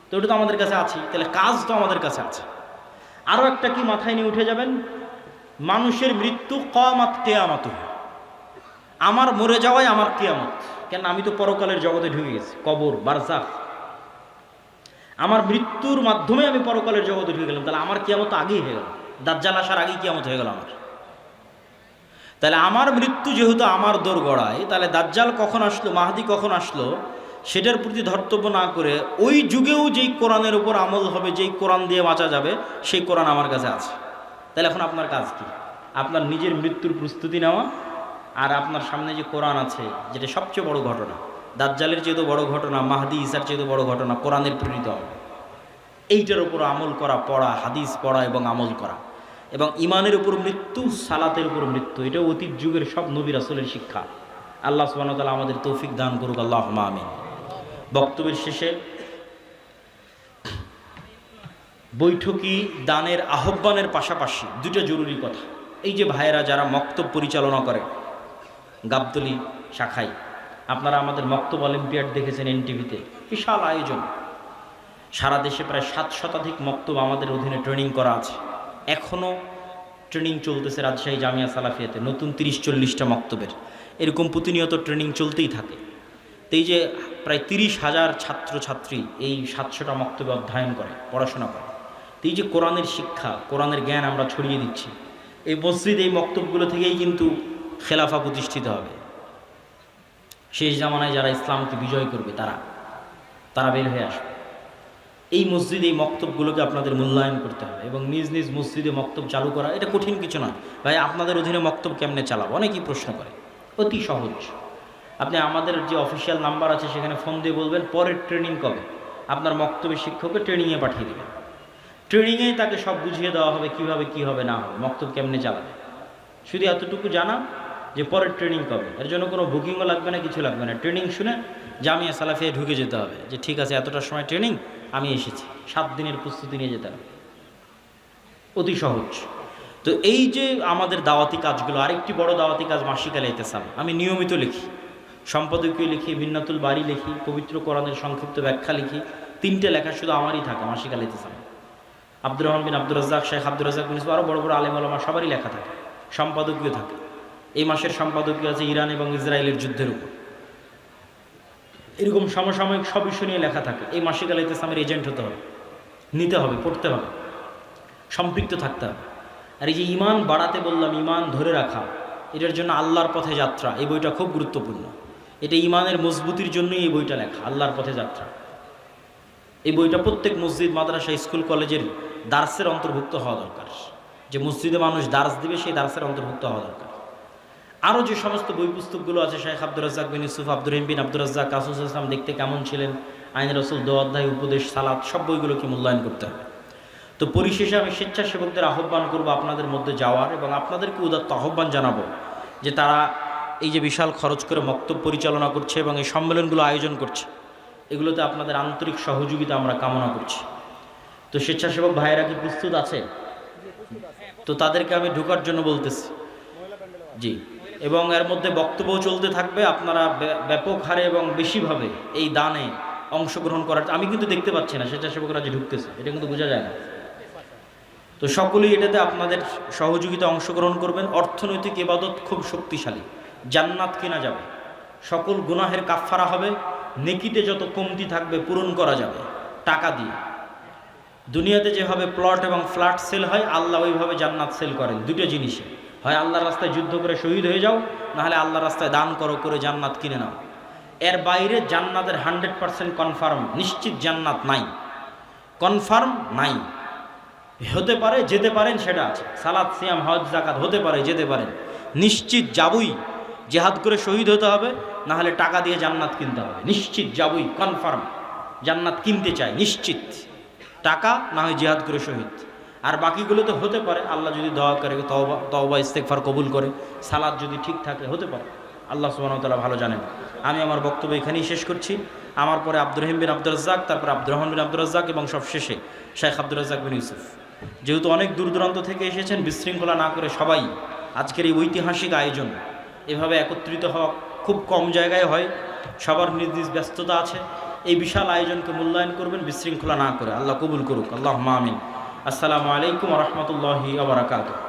তো ওটা তো আমাদের কাছে আছে। তাহলে কাজ তো আমাদের কাছে আছে। আরও একটা কি মাথায় নিয়ে উঠে যাবেন, মানুষের মৃত্যু কিয়ামত, কিয়ামত আমার মরে যাওয়াই আমার কিয়ামত। কেন, আমি তো পরকালের জগতে ঢুকে গেছি, কবর, বারজাখ। আমার মৃত্যুর মাধ্যমে আমি পরকালের জগতে ঢুকে গেলাম, তাহলে আমার কিয়ামত আগেই হয়ে গেল। দাজ্জাল আসার আগেই কিয়ামত হয়ে গেল আমার। তাহলে আমার মৃত্যু যেহেতু আমার দোরগড়ায়, তাহলে দাজ্জাল কখন আসলো, মাহদি কখন আসলো, সেটার প্রতি ধর্তব্য না করে ওই যুগেও যেই কোরআনের উপর আমল হবে, যেই কোরআন দিয়ে বাঁচা যাবে, সেই কোরআন আমার কাছে আছে। তাহলে এখন আপনার কাজ কি? আপনার নিজের মৃত্যুর প্রস্তুতি নেওয়া, আর আপনার সামনে যে কোরআন আছে, যেটা সবচেয়ে বড় ঘটনা, দাজ্জালের চেয়েও বড় ঘটনা, মাহদি ঈসার চেয়েও বড় ঘটনা, কোরআনের প্রেরিত, এইটার উপর আমল করা, পড়া, হাদিস পড়া এবং আমল করা। এবং ইমানের উপর মৃত্যু, সালাতের উপর মৃত্যু, এটা অতীত যুগের সব নবী রাসূলের শিক্ষা। আল্লাহ সুবহানাহু ওয়া তাআলা আমাদের তৌফিক দান করুক, আল্লাহুম্মা আমিন। বক্তব্যের শেষে বৈঠকি দানের আহ্বানের পাশাপাশি 2টা জরুরি কথা। এই যে ভাইয়েরা যারা মক্তব পরিচালনা করে গাবতলী শাখায়, আপনারা আমাদের মক্তব অলিম্পিয়াড দেখেছেন এনটিভিতে, বিশাল আয়োজন। সারা দেশে প্রায় 7 শতাধিক মক্তব আমাদের অধীনে ট্রেনিং করা আছে। এখনও ট্রেনিং চলতেছে রাজশাহী জামিয়া সালাফিয়াতে, নতুন 30-40টা মক্তবের। এরকম প্রতিনিয়ত ট্রেনিং চলতেই থাকে। তো এই যে প্রায় 30,000 ছাত্রছাত্রী এই 700টা মক্তবে অধ্যয়ন করে, পড়াশোনা করে। তো এই যে কোরআনের শিক্ষা, কোরআনের জ্ঞান আমরা ছড়িয়ে দিচ্ছি, এই মসজিদ, এই মক্তবগুলো থেকেই কিন্তু খেলাফা প্রতিষ্ঠিত হবে। শেষ জামানায় যারা ইসলামকে বিজয় করবে তারা বের হয়ে আসবে। এই মসজিদ, এই মক্তবগুলোকে আপনাদের মূল্যায়ন করতে হবে এবং নিজ নিজ মসজিদে মক্তব চালু করা এটা কঠিন কিছু নয়। ভাই, আপনাদের অধীনে মক্তব কেমনে চালাবো? অনেকেই প্রশ্ন করে। অতি সহজ। আপনি আমাদের যে অফিসিয়াল নাম্বার আছে সেখানে ফোন দিয়ে বলবেন পরের ট্রেনিং কবে, আপনার মক্তবের শিক্ষককে ট্রেনিংয়ে পাঠিয়ে দেবেন। ট্রেনিংয়েই তাকে সব বুঝিয়ে দেওয়া হবে কিভাবে কী হবে না হবে, মক্তব কেমনে চালাবে। শুধু এতটুকু জানা যে পরের ট্রেনিং কবে, এর জন্য কোনো বুকিংও লাগবে না, কিছু লাগবে না। ট্রেনিং শুনে জামিয়া সালাফিয়ায় ঢুকে যেতে হবে যে ঠিক আছে, এতটার সময় ট্রেনিং, আমি এসেছি, 7 দিনের প্রস্তুতি নিয়ে যেতে হবে। অতি সহজ। তো এই যে আমাদের দাওয়াতি কাজগুলো, আরেকটি বড় দাওয়াতি কাজ মাসিক আল ইতিসাম। আমি নিয়মিত লিখি, সম্পাদকীয় লিখি, মিন্নাতুল বাড়ি লিখি, পবিত্র কোরআনের সংক্ষিপ্ত ব্যাখ্যা লিখি। 3টে লেখা শুধু আমারই থাকে মাসিক আল ইতিসাম। আব্দুর রহমান বিন আব্দুর রাজ্জাক, শেখ আব্দুর রাজ্জাক বিন ইউসুফ, আরও বড় বড় আলেম ওলামা সবারই লেখা থাকে, সম্পাদকীয় থাকে। এই মাসের সম্পাদকীয় আছে ইরান এবং ইসরায়েলের যুদ্ধের উপর। এরকম সমসাময়িক সব ইস্যু নিয়ে লেখা থাকে। এই মাসিক আল ইতিসামের এজেন্ট হতে হবে, নিতে হবে, পড়তে হবে, সম্পৃক্ত থাকতে হবে। আর এই যে ইমান বাড়াতে বললাম, ইমান ধরে রাখা, এটার জন্য আল্লাহর পথে যাত্রা, এই বইটা খুব গুরুত্বপূর্ণ। এটা ইমানের মজবুতির জন্যই এই বইটা লেখা, আল্লাহর পথে যাত্রা। এই বইটা প্রত্যেক মসজিদ, মাদ্রাসা, স্কুল, কলেজের দার্সের অন্তর্ভুক্ত হওয়া দরকার। যে মসজিদে মানুষ দার্স দিবে সেই দার্সের অন্তর্ভুক্ত হওয়া দরকার। আরও যে সমস্ত বই পুস্তকগুলো আছে, শেখ আব্দুর রাজ্জাক বিন ইউসুফ, আব্দুর রহিম বিন আব্দুর রাজ্জাক, কাসুস ইসলাম দেখতে কেমন ছিলেন, আইন রসুল, দো অধ্যায়, উপদেশ, সালাত, সব বইগুলোকে মূল্যায়ন করতে হবে। তো পরিশেষে আমি স্বেচ্ছাসেবকদের আহ্বান করবো আপনাদের মধ্যে যাওয়ার, এবং আপনাদেরকে উদাত্ত আহ্বান জানাবো যে তারা এই যে বিশাল খরচ করে বক্তব্য পরিচালনা করছে এবং এই সম্মেলনগুলো আয়োজন করছে, এগুলোতে আপনাদের আন্তরিক সহযোগিতা আমরা কামনা করছি। তো স্বেচ্ছাসেবক ভাইয়েরা কি প্রস্তুত আছে? তো তাদেরকে আমি ঢোকার জন্য বলতেছি। জি, এবং এর মধ্যে বক্তব্য চলতে থাকবে। আপনারা ব্যাপক হারে এবং বেশিভাবে এই দানে অংশগ্রহণ করার, আমি কিন্তু দেখতে পাচ্ছি না স্বেচ্ছাসেবকরা যে ঢুকতেছে, এটা কিন্তু বোঝা যায় না। তো সকলেই এটাতে আপনাদের সহযোগিতা অংশগ্রহণ করবেন। অর্থনৈতিক ইবাদত খুব শক্তিশালী, জান্নাত কেনা যাবে, সকল গুনাহের কাফফারা হবে, নেকিতে যত কমতি থাকবে পূরণ করা যাবে টাকা দিয়ে। দুনিয়াতে যেভাবে প্লট এবং ফ্ল্যাট সেল হয়, আল্লাহ ওইভাবে জান্নাত সেল করেন। দুটো জিনিসে, হয় আল্লাহর রাস্তায় যুদ্ধ করে শহীদ হয়ে যাও, নাহলে আল্লাহর রাস্তায় দান করো, করে জান্নাত কিনে নাও। এর বাইরে জান্নাতের 100% কনফার্ম, নিশ্চিত জান্নাত নাই, কনফার্ম নাই। হতে পারে, যেতে পারেন, সেটা আছে। সালাত, সিয়াম, হজ, যাকাত হতে পারে, যেতে পারেন, নিশ্চিত যাবই। জিহাদ করে শহীদ হতে হবে, না হলে টাকা দিয়ে জান্নাত কিনতে হবে। নিশ্চিত যাবই, কনফার্ম জান্নাত কিনতে চাই, নিশ্চিত টাকা, না হয় জিহাদ করে শহীদ। আর বাকিগুলোতে হতে পারে, আল্লাহ যদি দোয়া করে, তওবা ইস্তেগফার কবুল করে, সালাত যদি ঠিক থাকে, হতে পারে। আল্লাহ সুবহানাহু ওয়া তাআলা ভালো জানেন। আমি আমার বক্তব্য এখানেই শেষ করছি। আমার পরে আব্দুর রহিম বিন আব্দুর রাজ্জাক, তারপর আব্দুর রহমান বিন আব্দুর রাজ্জাক, এবং সবশেষে শেখ আব্দুর রাজ্জাক বিন ইউসুফ। যেহেতু অনেক দূর দূরান্ত থেকে এসেছেন, বিশৃঙ্খলা না করে সবাই আজকের এই ঐতিহাসিক আয়োজন, এভাবে একত্রিত হওয়া খুব কম জায়গায় হয়, সবার নিজ নিজ ব্যস্ততা আছে। এই বিশাল আয়োজনকে মূল্যায়ন করবেন বিশৃঙ্খলা না করে। আল্লাহ কবুল করুক, আল্লাহুম্মা আমিন। আসসালামু আলাইকুম ওয়া রাহমাতুল্লাহি ওয়া বারাকাতুহু।